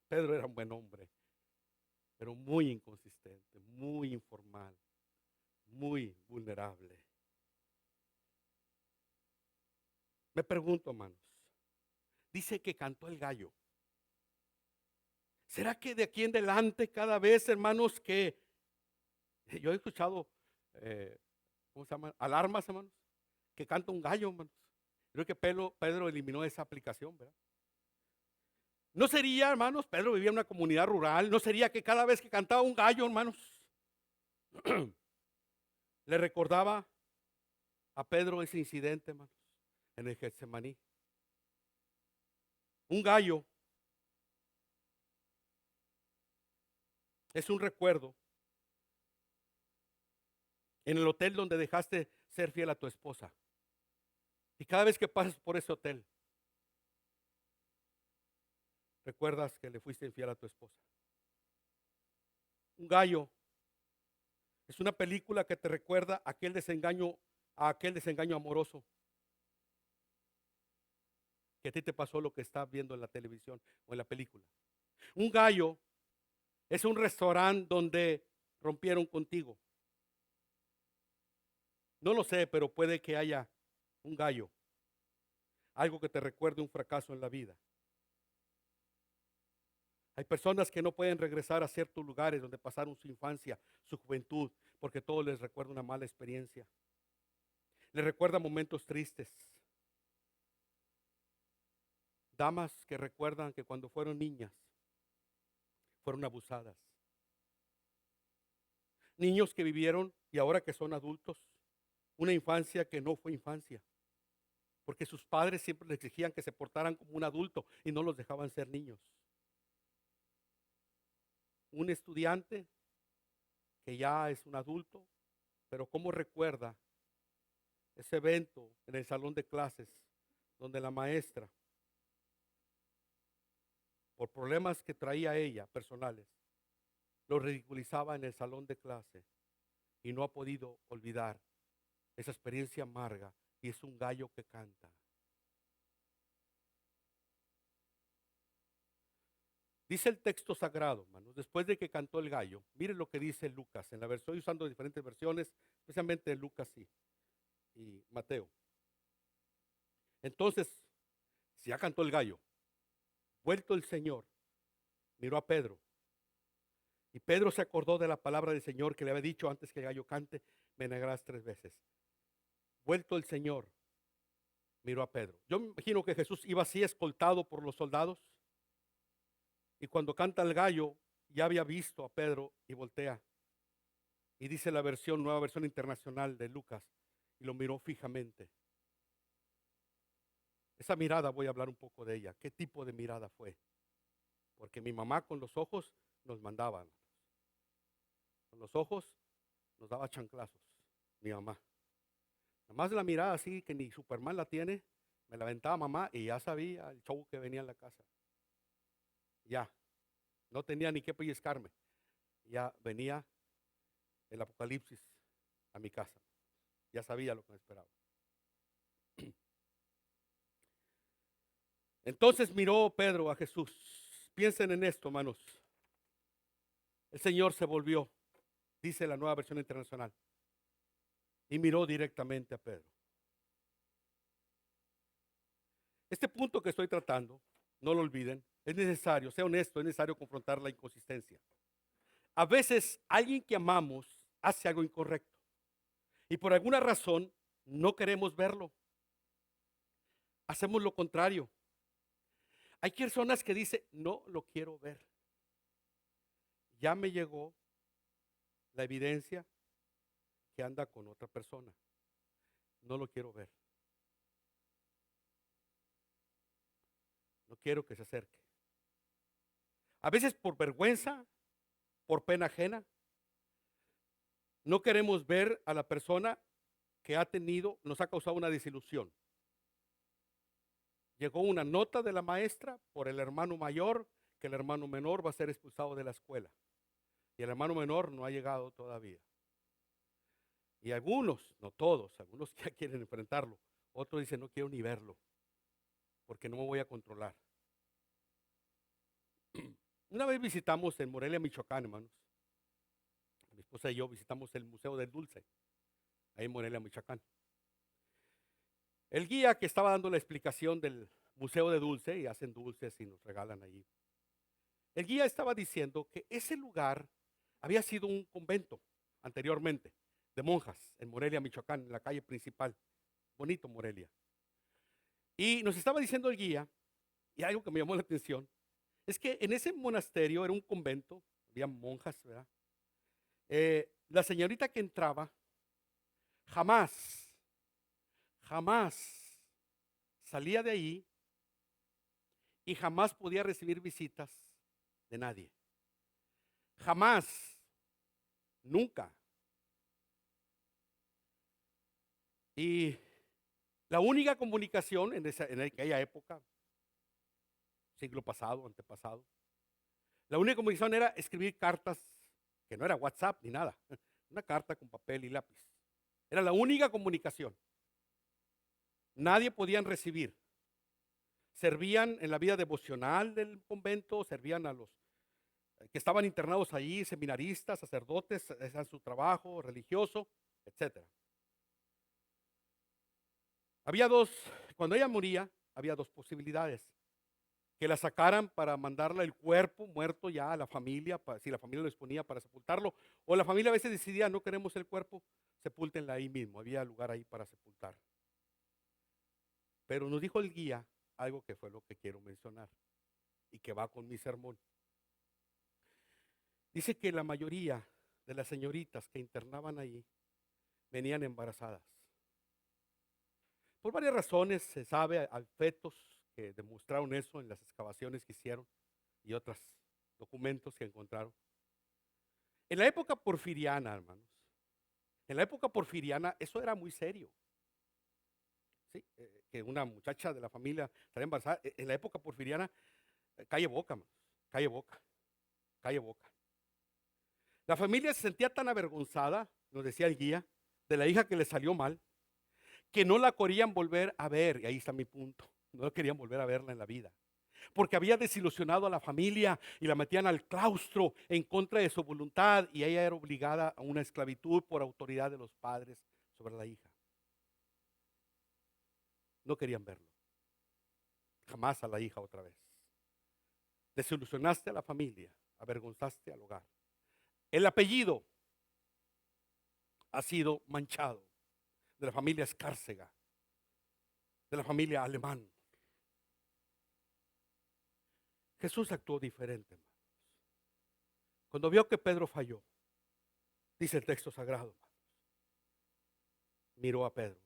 Pedro era un buen hombre, pero muy inconsistente, muy informal, muy vulnerable. Me pregunto, hermanos, dice que cantó el gallo. ¿Será que de aquí en adelante cada vez, hermanos, que yo he escuchado, ¿cómo se llama? Alarmas, hermanos, que canta un gallo, hermanos. Creo que Pedro eliminó esa aplicación, ¿verdad? ¿No sería, hermanos, Pedro vivía en una comunidad rural, no sería que cada vez que cantaba un gallo, hermanos, le recordaba a Pedro ese incidente, hermanos, en el Getsemaní? Un gallo es un recuerdo en el hotel donde dejaste ser fiel a tu esposa. Y cada vez que pasas por ese hotel, recuerdas que le fuiste infiel a tu esposa. Un gallo es una película que te recuerda a aquel desengaño amoroso, que a ti te pasó lo que estás viendo en la televisión o en la película. Un gallo es un restaurante donde rompieron contigo. No lo sé, pero puede que haya un gallo, algo que te recuerde un fracaso en la vida. Hay personas que no pueden regresar a ciertos lugares donde pasaron su infancia, su juventud, porque todo les recuerda una mala experiencia. Les recuerda momentos tristes. Damas que recuerdan que cuando fueron niñas, fueron abusadas. Niños que vivieron y ahora que son adultos, una infancia que no fue infancia. Porque sus padres siempre les exigían que se portaran como un adulto y no los dejaban ser niños. Un estudiante que ya es un adulto, pero cómo recuerda ese evento en el salón de clases donde la maestra, por problemas que traía ella personales, lo ridiculizaba en el salón de clase y no ha podido olvidar esa experiencia amarga, y es un gallo que canta. Dice el texto sagrado, hermanos, después de que cantó el gallo, miren lo que dice Lucas, en la versión, estoy usando diferentes versiones, especialmente Lucas y Mateo. Entonces, si ya cantó el gallo, vuelto el Señor, miró a Pedro, y Pedro se acordó de la palabra del Señor que le había dicho antes que el gallo cante, me negarás 3 veces. Vuelto el Señor, miró a Pedro. Yo me imagino que Jesús iba así escoltado por los soldados, y cuando canta el gallo, ya había visto a Pedro y voltea. Y dice la versión, nueva versión internacional de Lucas, y lo miró fijamente. Esa mirada voy a hablar un poco de ella. ¿Qué tipo de mirada fue? Porque mi mamá con los ojos nos mandaba. Con los ojos nos daba chanclazos. Mi mamá. Nada más de la mirada así que ni Superman la tiene, me la aventaba mamá y ya sabía el show que venía en la casa. Ya. No tenía ni qué pellizcarme. Ya venía el apocalipsis a mi casa. Ya sabía lo que me esperaba. Entonces miró Pedro a Jesús. Piensen en esto, hermanos. El Señor se volvió, dice la nueva versión internacional, y miró directamente a Pedro. Este punto que estoy tratando, no lo olviden, es necesario, sea honesto, es necesario confrontar la inconsistencia. A veces alguien que amamos hace algo incorrecto y por alguna razón no queremos verlo. Hacemos lo contrario. Hay personas que dicen, no lo quiero ver. Ya me llegó la evidencia que anda con otra persona. No lo quiero ver. No quiero que se acerque. A veces por vergüenza, por pena ajena, no queremos ver a la persona que ha tenido, nos ha causado una desilusión. Llegó una nota de la maestra por el hermano mayor que el hermano menor va a ser expulsado de la escuela. Y el hermano menor no ha llegado todavía. Y algunos, no todos, algunos ya quieren enfrentarlo. Otros dicen, no quiero ni verlo, porque no me voy a controlar. Una vez visitamos en Morelia, Michoacán, hermanos. Mi esposa y yo visitamos el Museo del Dulce, ahí en Morelia, Michoacán. El guía que estaba dando la explicación del Museo de Dulce, y hacen dulces y nos regalan allí. El guía estaba diciendo que ese lugar había sido un convento anteriormente de monjas en Morelia, Michoacán, en la calle principal. Bonito Morelia. Y nos estaba diciendo el guía, y algo que me llamó la atención, es que en ese monasterio era un convento, había monjas, ¿verdad? La señorita que entraba jamás salía de ahí y jamás podía recibir visitas de nadie. Jamás, nunca. Y la única comunicación en aquella época, siglo pasado, antepasado, la única comunicación era escribir cartas, que no era WhatsApp ni nada, una carta con papel y lápiz. Era la única comunicación. Nadie podían recibir. Servían en la vida devocional del convento, servían a los que estaban internados allí, seminaristas, sacerdotes, hacían su trabajo religioso, etcétera. Cuando ella moría, había dos posibilidades. Que la sacaran para mandarla el cuerpo muerto ya a la familia, si la familia lo exponía para sepultarlo, o la familia a veces decidía, no queremos el cuerpo, sepúltenla ahí mismo, había lugar ahí para sepultar. Pero nos dijo el guía algo que fue lo que quiero mencionar y que va con mi sermón. Dice que la mayoría de las señoritas que internaban ahí venían embarazadas. Por varias razones se sabe, hay fetos que demostraron eso en las excavaciones que hicieron y otros documentos que encontraron. En la época porfiriana, hermanos, en la época porfiriana eso era muy serio. ¿Sí? Que una muchacha de la familia estaría embarazada. En la época porfiriana, calle boca, hermanos, calle boca, calle boca. La familia se sentía tan avergonzada, nos decía el guía, de la hija que le salió mal, que no la querían volver a ver, y ahí está mi punto, no querían volver a verla en la vida. porque había desilusionado a la familia y la metían al claustro en contra de su voluntad y ella era obligada a una esclavitud por autoridad de los padres sobre la hija. No querían verlo, jamás a la hija otra vez. Desilusionaste a la familia, avergonzaste al hogar. El apellido ha sido manchado, de la familia Escárcega, de la familia Alemán. Jesús actuó diferente, hermanos. Cuando vio que Pedro falló, dice el texto sagrado, hermanos, miró a Pedro.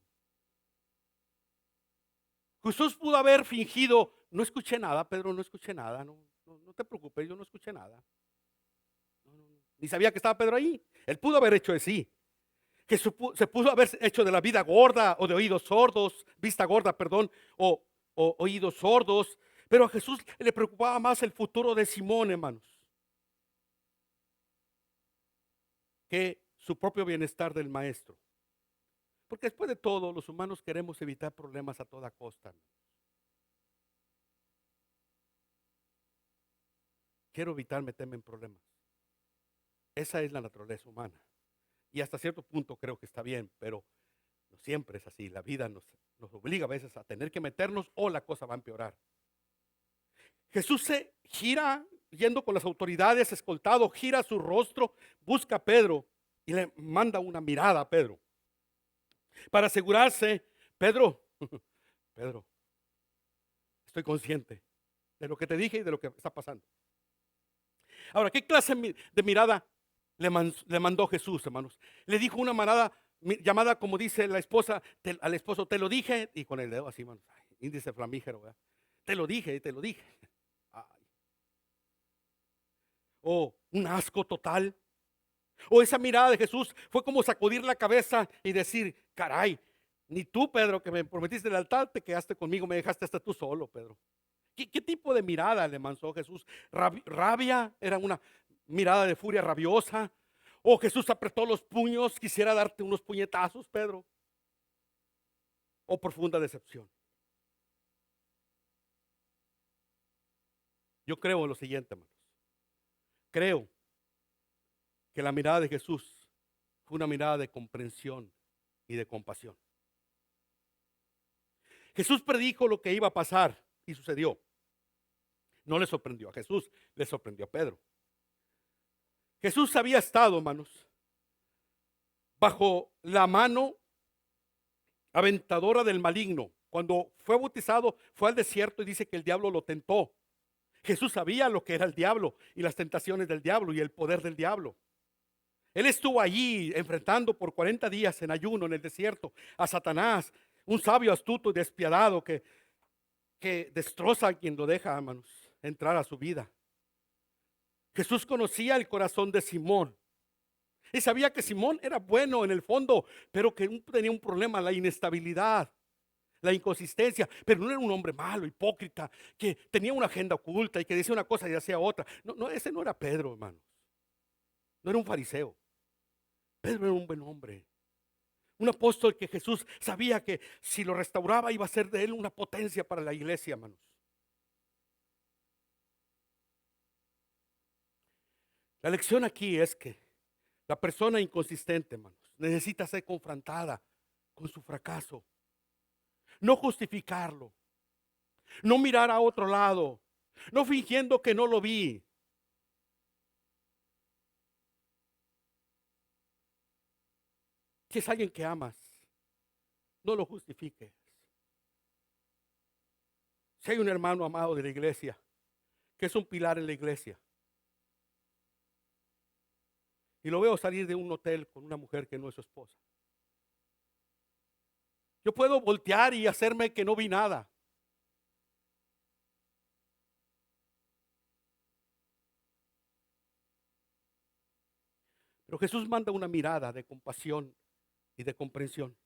Jesús pudo haber fingido, no escuché nada, Pedro, no escuché nada, no te preocupes, yo no escuché nada. Ni sabía que estaba Pedro ahí. Él pudo haber hecho de sí. Que se pudo haber hecho de la vida gorda o de oídos sordos, vista gorda, perdón, o oídos sordos. Pero a Jesús le preocupaba más el futuro de Simón, hermanos, que su propio bienestar del maestro. Porque después de todo, los humanos queremos evitar problemas a toda costa. Quiero evitar meterme en problemas. Esa es la naturaleza humana. Y hasta cierto punto creo que está bien, pero no siempre es así. La vida nos obliga a veces a tener que meternos o la cosa va a empeorar. Jesús se gira yendo con las autoridades, escoltado, gira su rostro, busca a Pedro y le manda una mirada a Pedro. Para asegurarse, Pedro, Pedro, estoy consciente de lo que te dije y de lo que está pasando. Ahora, ¿qué clase de mirada le mandó Jesús, hermanos? Le dijo una mirada llamada, como dice la esposa, al esposo, te lo dije, y con el dedo así, hermanos, índice flamígero, ¿verdad? Te lo dije, te lo dije. Ay. O un asco total. O esa mirada de Jesús fue como sacudir la cabeza y decir, caray, ni tú, Pedro, que me prometiste lealtad, te quedaste conmigo, me dejaste hasta tú solo, Pedro. ¿Qué tipo de mirada le mandó Jesús? Rabia, era una mirada de furia rabiosa. O Jesús apretó los puños, quisiera darte unos puñetazos, Pedro. O profunda decepción. Yo creo en lo siguiente, hermanos. Creo que la mirada de Jesús fue una mirada de comprensión y de compasión. Jesús predijo lo que iba a pasar y sucedió. No le sorprendió a Jesús, le sorprendió a Pedro. Jesús había estado, hermanos, bajo la mano aventadora del maligno. Cuando fue bautizado, fue al desierto y dice que el diablo lo tentó. Jesús sabía lo que era el diablo y las tentaciones del diablo y el poder del diablo. Él estuvo allí enfrentando por 40 días en ayuno en el desierto a Satanás, un sabio astuto y despiadado que destroza a quien lo deja, hermanos, entrar a su vida. Jesús conocía el corazón de Simón y sabía que Simón era bueno en el fondo, pero que tenía un problema, la inestabilidad, la inconsistencia. Pero no era un hombre malo, hipócrita, que tenía una agenda oculta y que decía una cosa y hacía otra. No, ese no era Pedro, hermanos. No era un fariseo. Pedro era un buen hombre, un apóstol que Jesús sabía que si lo restauraba iba a ser de él una potencia para la iglesia, hermanos. La lección aquí es que la persona inconsistente, hermanos, necesita ser confrontada con su fracaso, no justificarlo, no mirar a otro lado, no fingiendo que no lo vi. Si es alguien que amas, no lo justifiques. Si hay un hermano amado de la iglesia, que es un pilar en la iglesia, y lo veo salir de un hotel con una mujer que no es su esposa, yo puedo voltear y hacerme que no vi nada. Pero Jesús manda una mirada de compasión y de comprensión.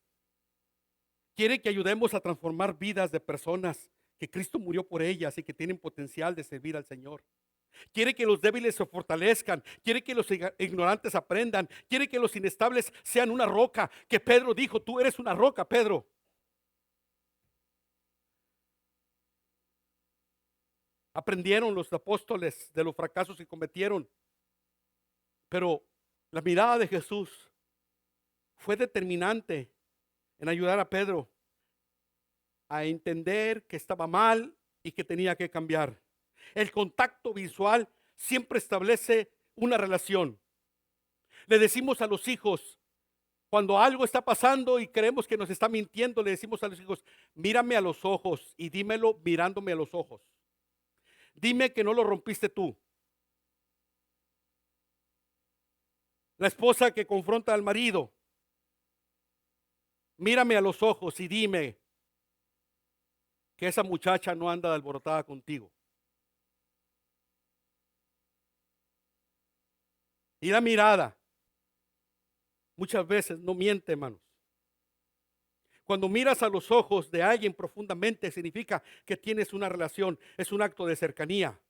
Quiere que ayudemos a transformar vidas de personas que Cristo murió por ellas y que tienen potencial de servir al Señor. Quiere que los débiles se fortalezcan. Quiere que los ignorantes aprendan. Quiere que los inestables sean una roca. Que Pedro dijo, tú eres una roca, Pedro. Aprendieron los apóstoles de los fracasos que cometieron. Pero la mirada de Jesús fue determinante en ayudar a Pedro a entender que estaba mal y que tenía que cambiar. El contacto visual siempre establece una relación. Le decimos a los hijos, cuando algo está pasando y creemos que nos está mintiendo, le decimos a los hijos, mírame a los ojos y dímelo mirándome a los ojos. Dime que no lo rompiste tú. La esposa que confronta al marido, mírame a los ojos y dime que esa muchacha no anda alborotada contigo. Y la mirada muchas veces no miente, hermanos. Cuando miras a los ojos de alguien profundamente, significa que tienes una relación, es un acto de cercanía.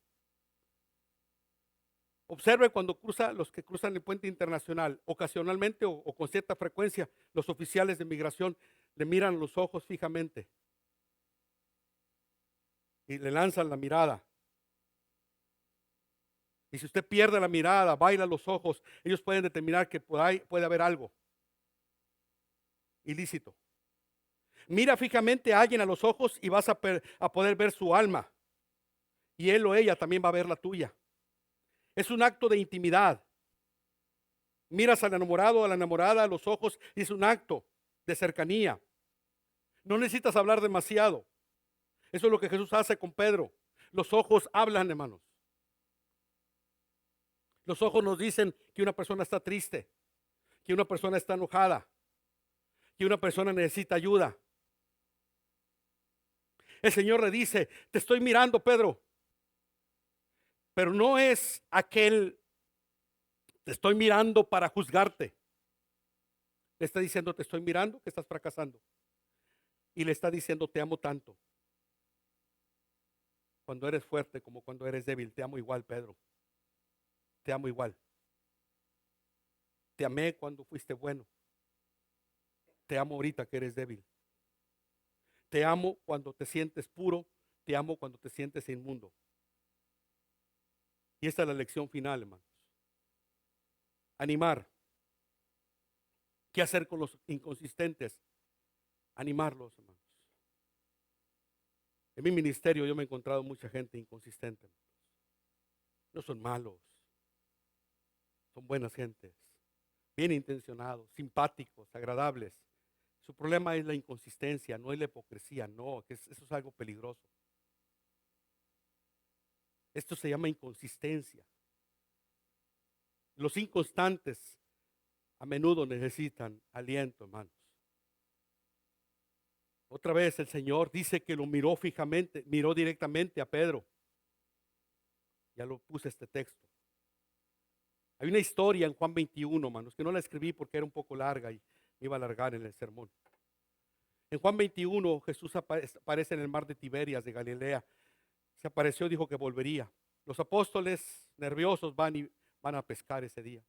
Observe cuando los que cruzan el puente internacional, ocasionalmente o con cierta frecuencia, los oficiales de migración le miran los ojos fijamente y le lanzan la mirada. Y si usted pierde la mirada, baila los ojos, ellos pueden determinar que por ahí puede haber algo ilícito. Mira fijamente a alguien a los ojos y vas a poder ver su alma. Y él o ella también va a ver la tuya. Es un acto de intimidad. Miras al enamorado o a la enamorada a los ojos y es un acto de cercanía. No necesitas hablar demasiado. Eso es lo que Jesús hace con Pedro. Los ojos hablan, hermanos. Los ojos nos dicen que una persona está triste, que una persona está enojada, que una persona necesita ayuda. El Señor le dice, te estoy mirando, Pedro, pero no es aquel, te estoy mirando para juzgarte. Le está diciendo, te estoy mirando que estás fracasando. Y le está diciendo, te amo tanto. Cuando eres fuerte como cuando eres débil, te amo igual, Pedro. Te amo igual. Te amé cuando fuiste bueno. Te amo ahorita que eres débil. Te amo cuando te sientes puro. Te amo cuando te sientes inmundo. Y esta es la lección final, hermanos. Animar. ¿Qué hacer con los inconsistentes? Animarlos, hermanos. En mi ministerio yo me he encontrado mucha gente inconsistente. No son malos. Son buenas gentes. Bien intencionados, simpáticos, agradables. Su problema es la inconsistencia, no es la hipocresía, no, que eso es algo peligroso. Esto se llama inconsistencia. Los inconstantes a menudo necesitan aliento, hermanos. Otra vez el Señor dice que lo miró fijamente, miró directamente a Pedro. Ya lo puse este texto. Hay una historia en Juan 21, hermanos, que no la escribí porque era un poco larga y me iba a alargar en el sermón. En Juan 21, Jesús aparece en el mar de Tiberias de Galilea. Se apareció y dijo que volvería. Los apóstoles nerviosos van a pescar ese día.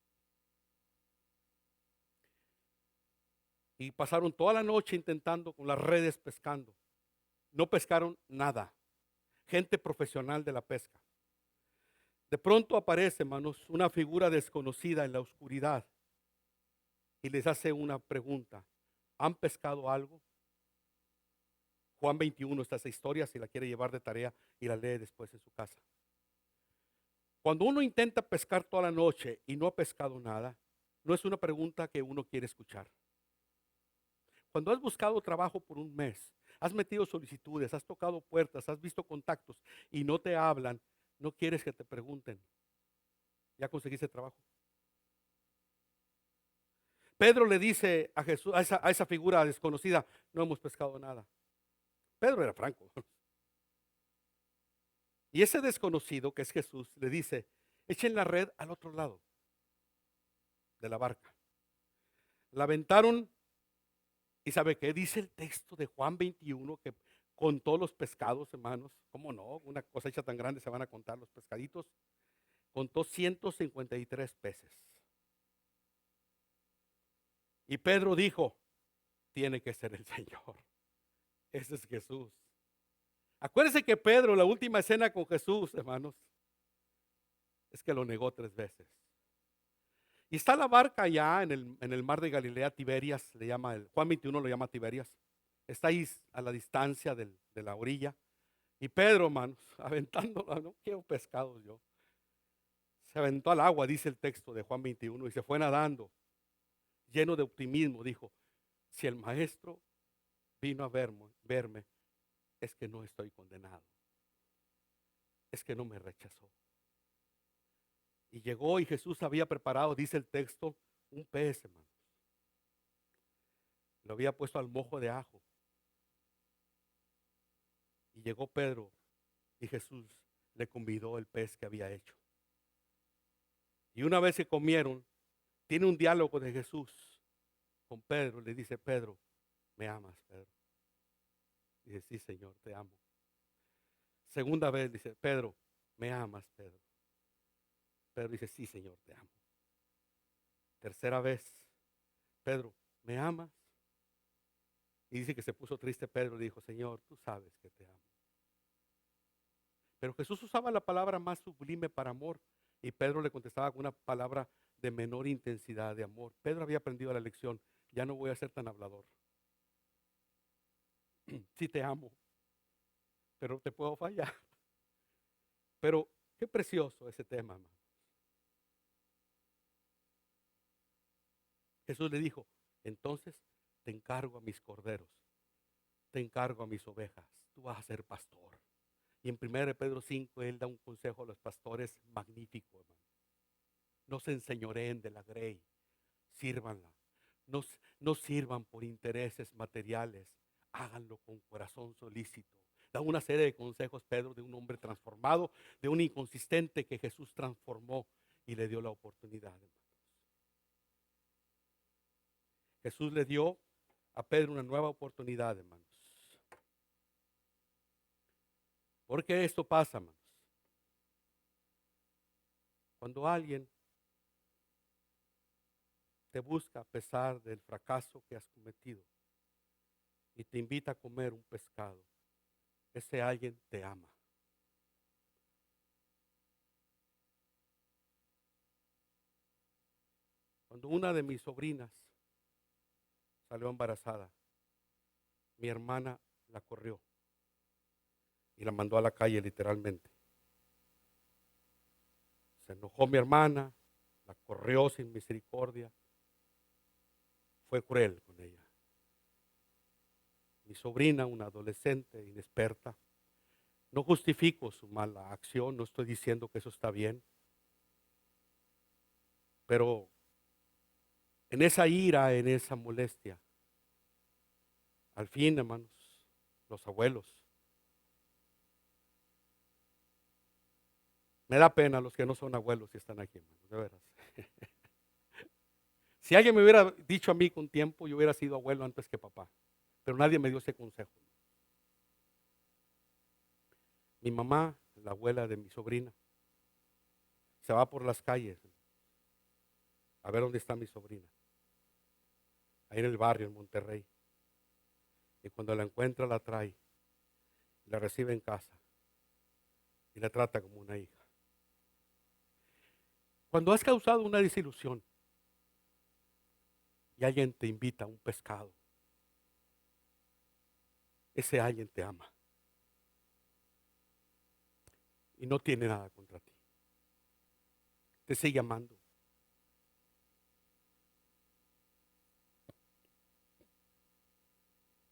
Y pasaron toda la noche intentando con las redes pescando. No pescaron nada. Gente profesional de la pesca. De pronto aparece, hermanos, una figura desconocida en la oscuridad y les hace una pregunta. ¿Han pescado algo? Juan 21 está esa historia, si la quiere llevar de tarea y la lee después en su casa. Cuando uno intenta pescar toda la noche y no ha pescado nada, no es una pregunta que uno quiere escuchar. Cuando has buscado trabajo por un mes, has metido solicitudes, has tocado puertas, has visto contactos y no te hablan, no quieres que te pregunten, ¿ya conseguiste trabajo? Pedro le dice a Jesús, a esa figura desconocida, no hemos pescado nada. Pedro era franco. Y ese desconocido, que es Jesús, le dice, echen la red al otro lado de la barca. La aventaron y ¿sabe qué? Dice el texto de Juan 21 que contó los pescados, hermanos. ¿Cómo no? Una cosecha tan grande se van a contar los pescaditos. Contó 153 peces. Y Pedro dijo, tiene que ser el Señor. Ese es Jesús. Acuérdense que Pedro, la última escena con Jesús, hermanos, es que lo negó 3 veces. Y está la barca allá en el mar de Galilea, Tiberias, le llama Juan 21 lo llama Tiberias. Está ahí a la distancia de la orilla. Y Pedro, hermanos, aventándola, no quiero pescados yo. Se aventó al agua, dice el texto de Juan 21, y se fue nadando, lleno de optimismo. Dijo, si el maestro vino a verme, es que no estoy condenado. Es que no me rechazó. Y llegó y Jesús había preparado, dice el texto, un pez, hermanos. Lo había puesto al mojo de ajo. Y llegó Pedro y Jesús le convidó el pez que había hecho. Y una vez que comieron, tiene un diálogo de Jesús con Pedro. Le dice, Pedro, ¿me amas, Pedro? Dice, sí, Señor, te amo. Segunda vez dice, Pedro, ¿me amas, Pedro? Pedro dice, sí, Señor, te amo. Tercera vez, Pedro, ¿me amas? Y dice que se puso triste Pedro y dijo, Señor, tú sabes que te amo. Pero Jesús usaba la palabra más sublime para amor y Pedro le contestaba con una palabra de menor intensidad de amor. Pedro había aprendido la lección, ya no voy a ser tan hablador. Sí te amo, pero te puedo fallar. Pero qué precioso ese tema, hermano. Jesús le dijo, entonces te encargo a mis corderos, te encargo a mis ovejas, tú vas a ser pastor. Y en 1 Pedro 5 él da un consejo a los pastores magnífico, hermano. No se enseñoreen de la grey, sírvanla. No, no sirvan por intereses materiales, háganlo con corazón solícito. Da una serie de consejos Pedro de un hombre transformado, de un inconsistente que Jesús transformó y le dio la oportunidad, hermanos. Jesús le dio a Pedro una nueva oportunidad, hermanos. ¿Por qué esto pasa, hermanos? Cuando alguien te busca a pesar del fracaso que has cometido y te invita a comer un pescado, ese alguien te ama. Cuando una de mis sobrinas salió embarazada, mi hermana la corrió y la mandó a la calle literalmente. Se enojó mi hermana, la corrió sin misericordia, fue cruel con ella. Mi sobrina, una adolescente inexperta, no justifico su mala acción, no estoy diciendo que eso está bien, pero en esa ira, en esa molestia, al fin, hermanos, los abuelos, me da pena los que no son abuelos y están aquí, hermanos, de veras. Si alguien me hubiera dicho a mí con tiempo, yo hubiera sido abuelo antes que papá, pero nadie me dio ese consejo. Mi mamá, la abuela de mi sobrina, se va por las calles a ver dónde está mi sobrina, ahí en el barrio, en Monterrey. Y cuando la encuentra, la trae, la recibe en casa y la trata como una hija. Cuando has causado una desilusión y alguien te invita a un pescado, ese alguien te ama y no tiene nada contra ti. Te sigue amando.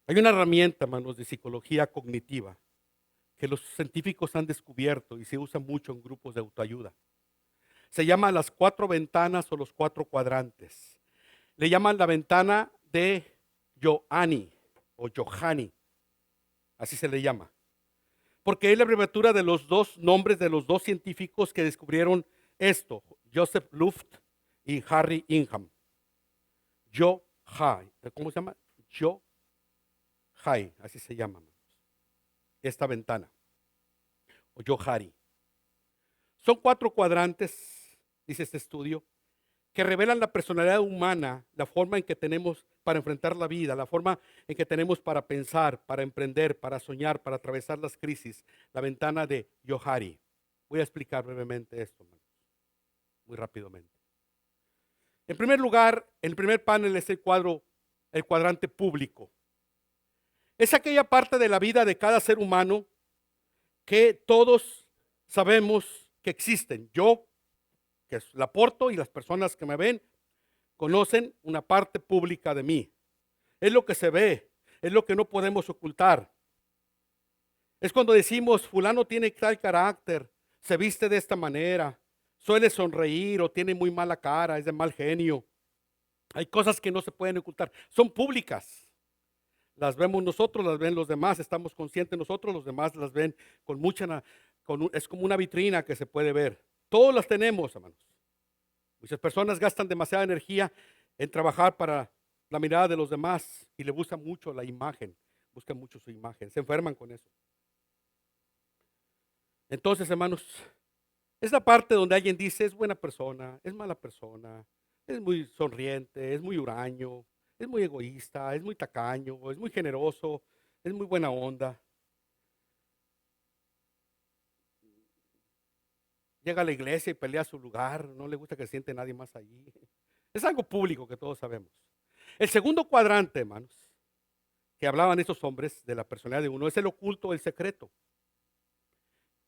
Hay una herramienta, hermanos, de psicología cognitiva que los científicos han descubierto y se usa mucho en grupos de autoayuda. Se llama las 4 ventanas o los 4 cuadrantes. Le llaman la ventana de Johani o Johani, así se le llama. Porque es la abreviatura de los dos nombres de los dos científicos que descubrieron esto, Joseph Luft y Harry Ingham. ¿Cómo se llama? Johari, así se llama esta ventana, o Johari. Son 4 cuadrantes, dice este estudio, que revelan la personalidad humana, la forma en que tenemos para enfrentar la vida, la forma en que tenemos para pensar, para emprender, para soñar, para atravesar las crisis. La ventana de Johari. Voy a explicar brevemente esto, hermanos, muy rápidamente. En primer lugar, el primer panel es el cuadrante público. Es aquella parte de la vida de cada ser humano que todos sabemos que existen. Yo, que la aporto, y las personas que me ven, conocen una parte pública de mí. Es lo que se ve, es lo que no podemos ocultar. Es cuando decimos, fulano tiene tal carácter, se viste de esta manera, suele sonreír o tiene muy mala cara, es de mal genio. Hay cosas que no se pueden ocultar, son públicas. Las vemos nosotros, las ven los demás, estamos conscientes nosotros, los demás las ven con mucha, es como una vitrina que se puede ver. Todos las tenemos, hermanos. Muchas personas gastan demasiada energía en trabajar para la mirada de los demás y le buscan mucho la imagen, buscan mucho su imagen, se enferman con eso. Entonces, hermanos, es la parte donde alguien dice, es buena persona, es mala persona, es muy sonriente, es muy huraño, es muy egoísta, es muy tacaño, es muy generoso, es muy buena onda. Llega a la iglesia y pelea su lugar, no le gusta que se siente nadie más allí. Es algo público que todos sabemos. El segundo cuadrante, hermanos, que hablaban estos hombres de la personalidad de uno, es el oculto, el secreto.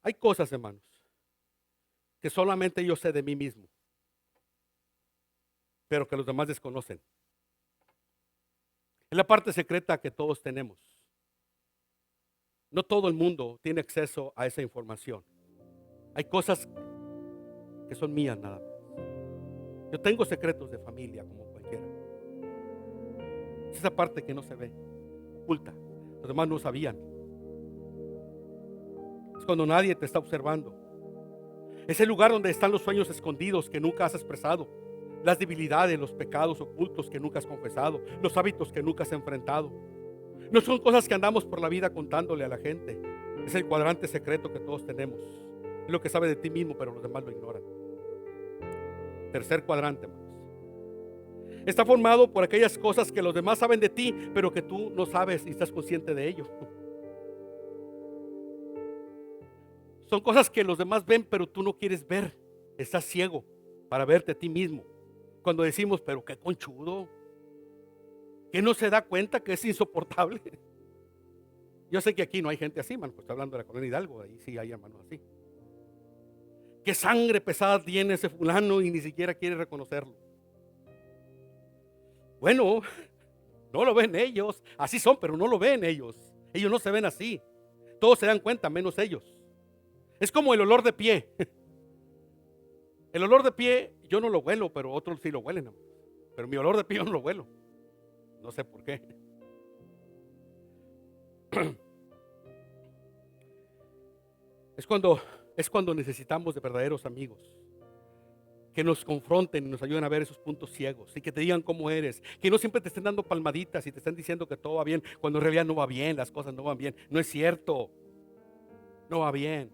Hay cosas, hermanos, que solamente yo sé de mí mismo, pero que los demás desconocen. Es la parte secreta que todos tenemos. No todo el mundo tiene acceso a esa información. Hay cosas que son mías nada más. Yo tengo secretos de familia como cualquiera. Es esa parte que no se ve, oculta. Los demás no sabían. Es cuando nadie te está observando. Es el lugar donde están los sueños escondidos que nunca has expresado, las debilidades, los pecados ocultos que nunca has confesado, los hábitos que nunca has enfrentado. No son cosas que andamos por la vida contándole a la gente. Es el cuadrante secreto que todos tenemos. Es lo que sabe de ti mismo, pero los demás lo ignoran. Tercer cuadrante, hermanos. Está formado por aquellas cosas que los demás saben de ti, pero que tú no sabes y estás consciente de ello. Son cosas que los demás ven, pero tú no quieres ver. Estás ciego para verte a ti mismo. Cuando decimos, pero qué conchudo, que no se da cuenta que es insoportable. Yo sé que aquí no hay gente así, hermano, pues está hablando de la colonia Hidalgo, ahí sí hay hermanos así. Qué sangre pesada tiene ese fulano y ni siquiera quiere reconocerlo. Bueno, no lo ven ellos, así son, pero no lo ven ellos. Ellos no se ven así. Todos se dan cuenta, menos ellos. Es como el olor de pie. El olor de pie yo no lo huelo, pero otros sí lo huelen. Pero mi olor de pie yo no lo huelo. No sé por qué. Es cuando necesitamos de verdaderos amigos que nos confronten y nos ayuden a ver esos puntos ciegos y que te digan cómo eres, que no siempre te estén dando palmaditas y te estén diciendo que todo va bien cuando en realidad no va bien, las cosas no van bien. No es cierto, no va bien.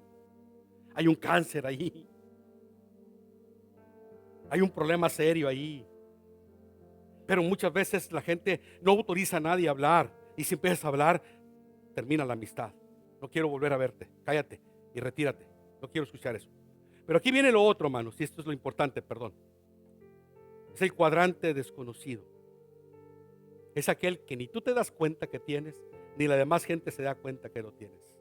Hay un cáncer ahí, hay un problema serio ahí. Pero muchas veces la gente no autoriza a nadie a hablar y si empiezas a hablar, termina la amistad. No quiero volver a verte, cállate y retírate. No quiero escuchar eso. Pero aquí viene lo otro, hermanos, y esto es lo importante, perdón. Es el cuadrante desconocido. Es aquel que ni tú te das cuenta que tienes, ni la demás gente se da cuenta que lo tienes.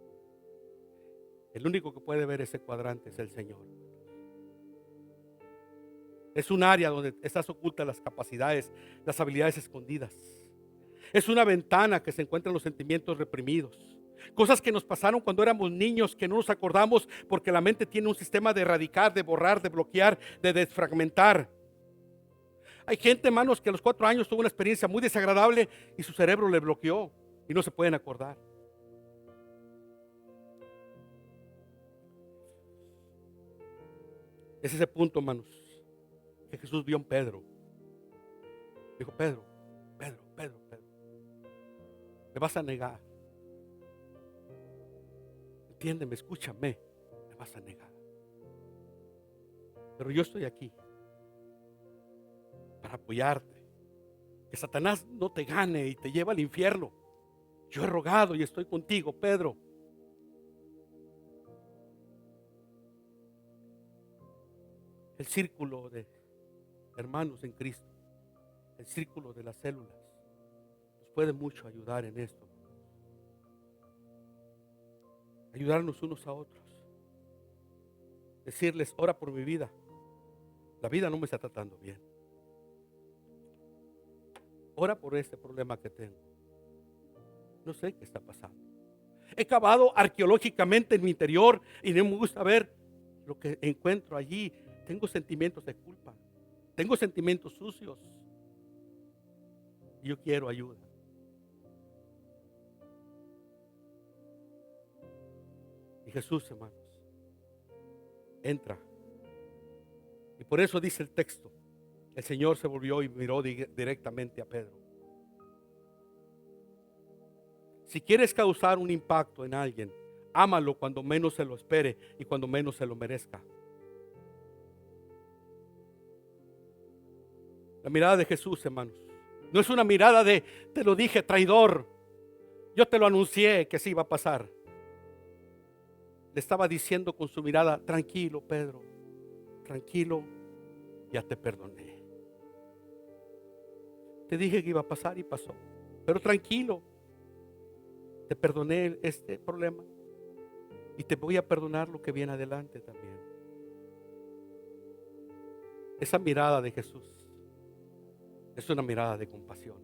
El único que puede ver ese cuadrante es el Señor. Es un área donde estás ocultas las capacidades, las habilidades escondidas. Es una ventana que se encuentran los sentimientos reprimidos. Cosas que nos pasaron cuando éramos niños que no nos acordamos porque la mente tiene un sistema de erradicar, de borrar, de bloquear, de desfragmentar. Hay gente, hermanos, que a los 4 años tuvo una experiencia muy desagradable y su cerebro le bloqueó y no se pueden acordar. Es ese punto, hermanos, que Jesús vio en Pedro. Dijo, Pedro, me vas a negar. Entiéndeme, escúchame, me vas a negar. Pero yo estoy aquí. para apoyarte. Que Satanás no te gane y te lleve al infierno. Yo he rogado y estoy contigo, Pedro. El círculo de hermanos en Cristo, el círculo de las células, nos puede mucho ayudar en esto. Ayudarnos unos a otros. Decirles, ora por mi vida. La vida no me está tratando bien. Ora por este problema que tengo. No sé qué está pasando. He cavado arqueológicamente en mi interior y no me gusta ver lo que encuentro allí. Tengo sentimientos de culpa. Tengo sentimientos sucios. Y yo quiero ayuda. Y Jesús, hermanos, entra. Y por eso dice el texto, el Señor se volvió y miró directamente a Pedro. Si quieres causar un impacto en alguien, ámalo cuando menos se lo espere y cuando menos se lo merezca. La mirada de Jesús, hermanos, no es una mirada de, te lo dije, traidor. Yo te lo anuncié que sí iba a pasar. Le estaba diciendo con su mirada, tranquilo, Pedro, tranquilo, ya te perdoné. Te dije que iba a pasar y pasó, pero tranquilo, te perdoné este problema y te voy a perdonar lo que viene adelante también. Esa mirada de Jesús es una mirada de compasión.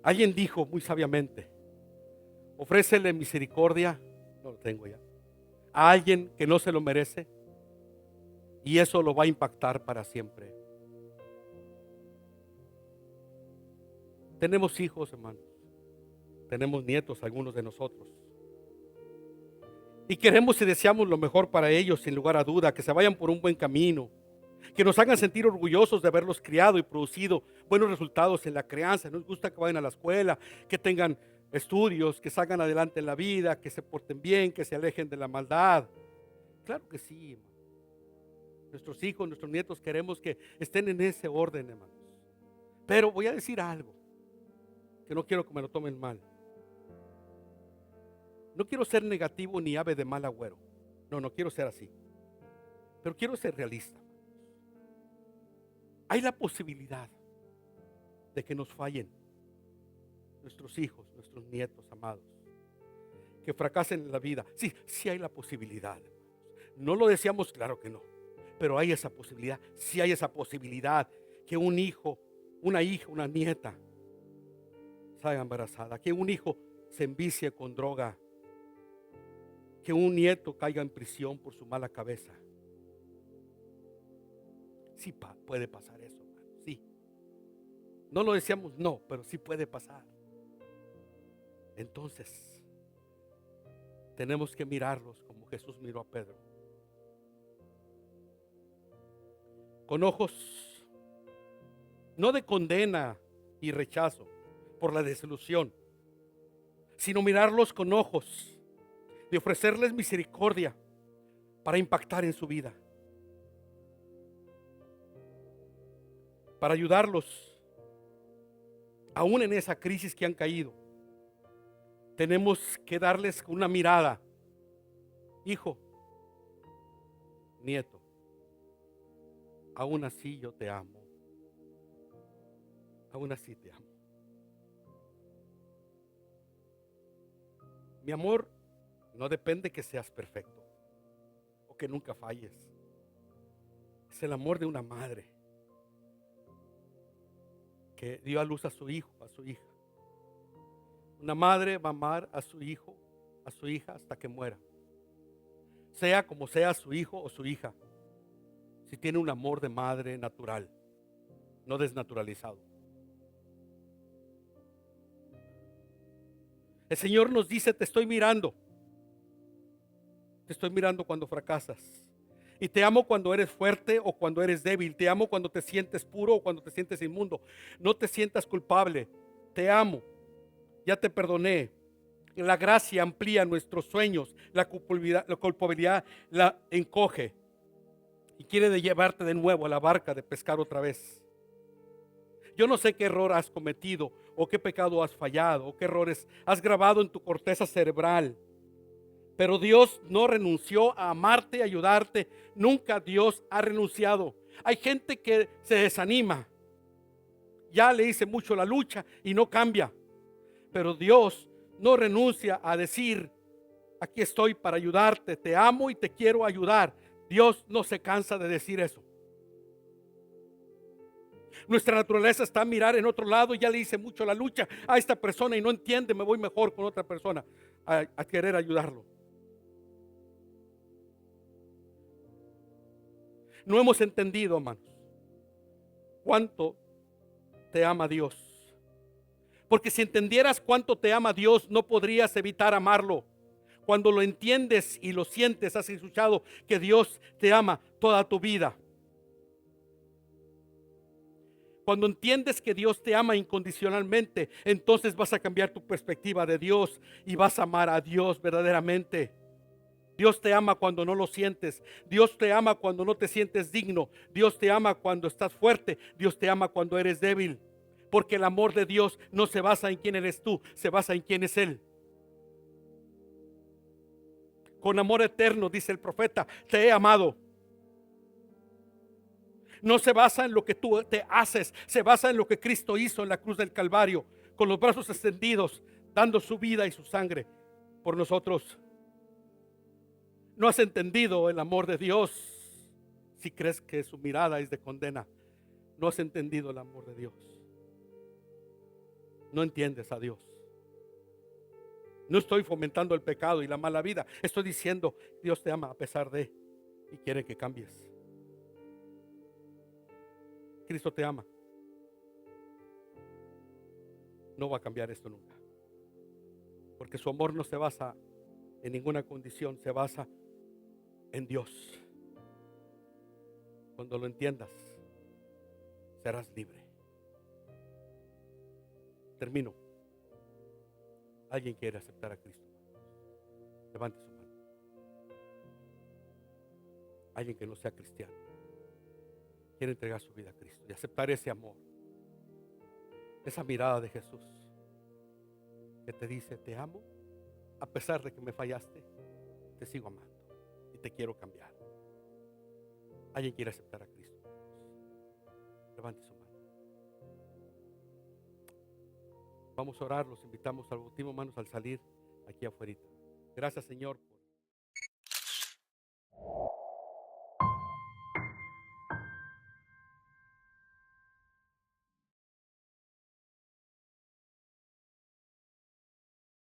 Alguien dijo muy sabiamente, ofrécele misericordia, no lo tengo ya, a alguien que no se lo merece y eso lo va a impactar para siempre. Tenemos hijos, hermanos, tenemos nietos, algunos de nosotros, y queremos y deseamos lo mejor para ellos, sin lugar a duda, que se vayan por un buen camino, que nos hagan sentir orgullosos de haberlos criado y producido buenos resultados en la crianza. Nos gusta que vayan a la escuela, que tengan estudios, que salgan adelante en la vida, que se porten bien, que se alejen de la maldad. Claro que sí, hermano. Nuestros hijos, nuestros nietos queremos que estén en ese orden, hermanos. Pero voy a decir algo que no quiero que me lo tomen mal. No quiero ser negativo ni ave de mal agüero. No quiero ser así. Pero quiero ser realista. Hay la posibilidad de que nos fallen nuestros hijos, nuestros nietos amados, que fracasen en la vida. Sí, sí hay la posibilidad. No lo deseamos, claro que no, pero hay esa posibilidad. Sí hay esa posibilidad que un hijo, una hija, una nieta salga embarazada, que un hijo se envicie con droga, que un nieto caiga en prisión por su mala cabeza. Sí puede pasar eso, hermano. Sí. No lo deseamos, no, pero sí puede pasar. Entonces, tenemos que mirarlos como Jesús miró a Pedro. Con ojos, no de condena y rechazo por la desilusión, sino mirarlos con ojos de ofrecerles misericordia para impactar en su vida, para ayudarlos aún en esa crisis que han caído. Tenemos que darles una mirada, hijo, nieto, aún así yo te amo, aún así te amo. Mi amor no depende que seas perfecto o que nunca falles. Es el amor de una madre que dio a luz a su hijo, a su hija. Una madre va a amar a su hijo, a su hija hasta que muera. Sea como sea su hijo o su hija, si tiene un amor de madre natural, no desnaturalizado. El Señor nos dice, te estoy mirando. Te estoy mirando cuando fracasas. Y te amo cuando eres fuerte o cuando eres débil. Te amo cuando te sientes puro o cuando te sientes inmundo. No te sientas culpable. Te amo. Ya te perdoné. La gracia amplía nuestros sueños. La culpabilidad la encoge. y quiere llevarte de nuevo a la barca de pescar otra vez. Yo no sé qué error has cometido, o qué pecado has fallado, o qué errores has grabado en tu corteza cerebral. Pero Dios no renunció a amarte y ayudarte. Nunca Dios ha renunciado. Hay gente que se desanima. Ya le hice mucho la lucha y no cambia. Pero Dios no renuncia a decir: aquí estoy para ayudarte, te amo y te quiero ayudar. Dios no se cansa de decir eso. Nuestra naturaleza está a mirar en otro lado. Ya le hice mucho la lucha a esta persona y no entiende, me voy mejor con otra persona a querer ayudarlo. No hemos entendido, hermanos, cuánto te ama Dios. Porque si entendieras cuánto te ama Dios, no podrías evitar amarlo. Cuando lo entiendes y lo sientes, has escuchado que Dios te ama toda tu vida. Cuando entiendes que Dios te ama incondicionalmente, entonces vas a cambiar tu perspectiva de Dios y vas a amar a Dios verdaderamente. Dios te ama cuando no lo sientes. Dios te ama cuando no te sientes digno. Dios te ama cuando estás fuerte. Dios te ama cuando eres débil. Porque el amor de Dios no se basa en quién eres tú, se basa en quién es Él. Con amor eterno, dice el profeta, te he amado. No se basa en lo que tú te haces, se basa en lo que Cristo hizo en la cruz del Calvario, con los brazos extendidos, dando su vida y su sangre por nosotros. No has entendido el amor de Dios si crees que su mirada es de condena. No has entendido el amor de Dios. No entiendes a Dios. No estoy fomentando el pecado y la mala vida. Estoy diciendo, Dios te ama a pesar de, y quiere que cambies. Cristo te ama. No va a cambiar esto nunca. Porque su amor no se basa en ninguna condición, se basa en Dios. Cuando lo entiendas, serás libre. Termino. ¿Alguien quiere aceptar a Cristo? Levante su mano. Alguien que no sea cristiano quiere entregar su vida a Cristo y aceptar ese amor, esa mirada de Jesús que te dice: te amo a pesar de que me fallaste, te sigo amando y te quiero cambiar. ¿Alguien quiere aceptar a Cristo? Levante su mano. Vamos a orar, los invitamos al bautismo, manos, al salir aquí afuera. Gracias, Señor.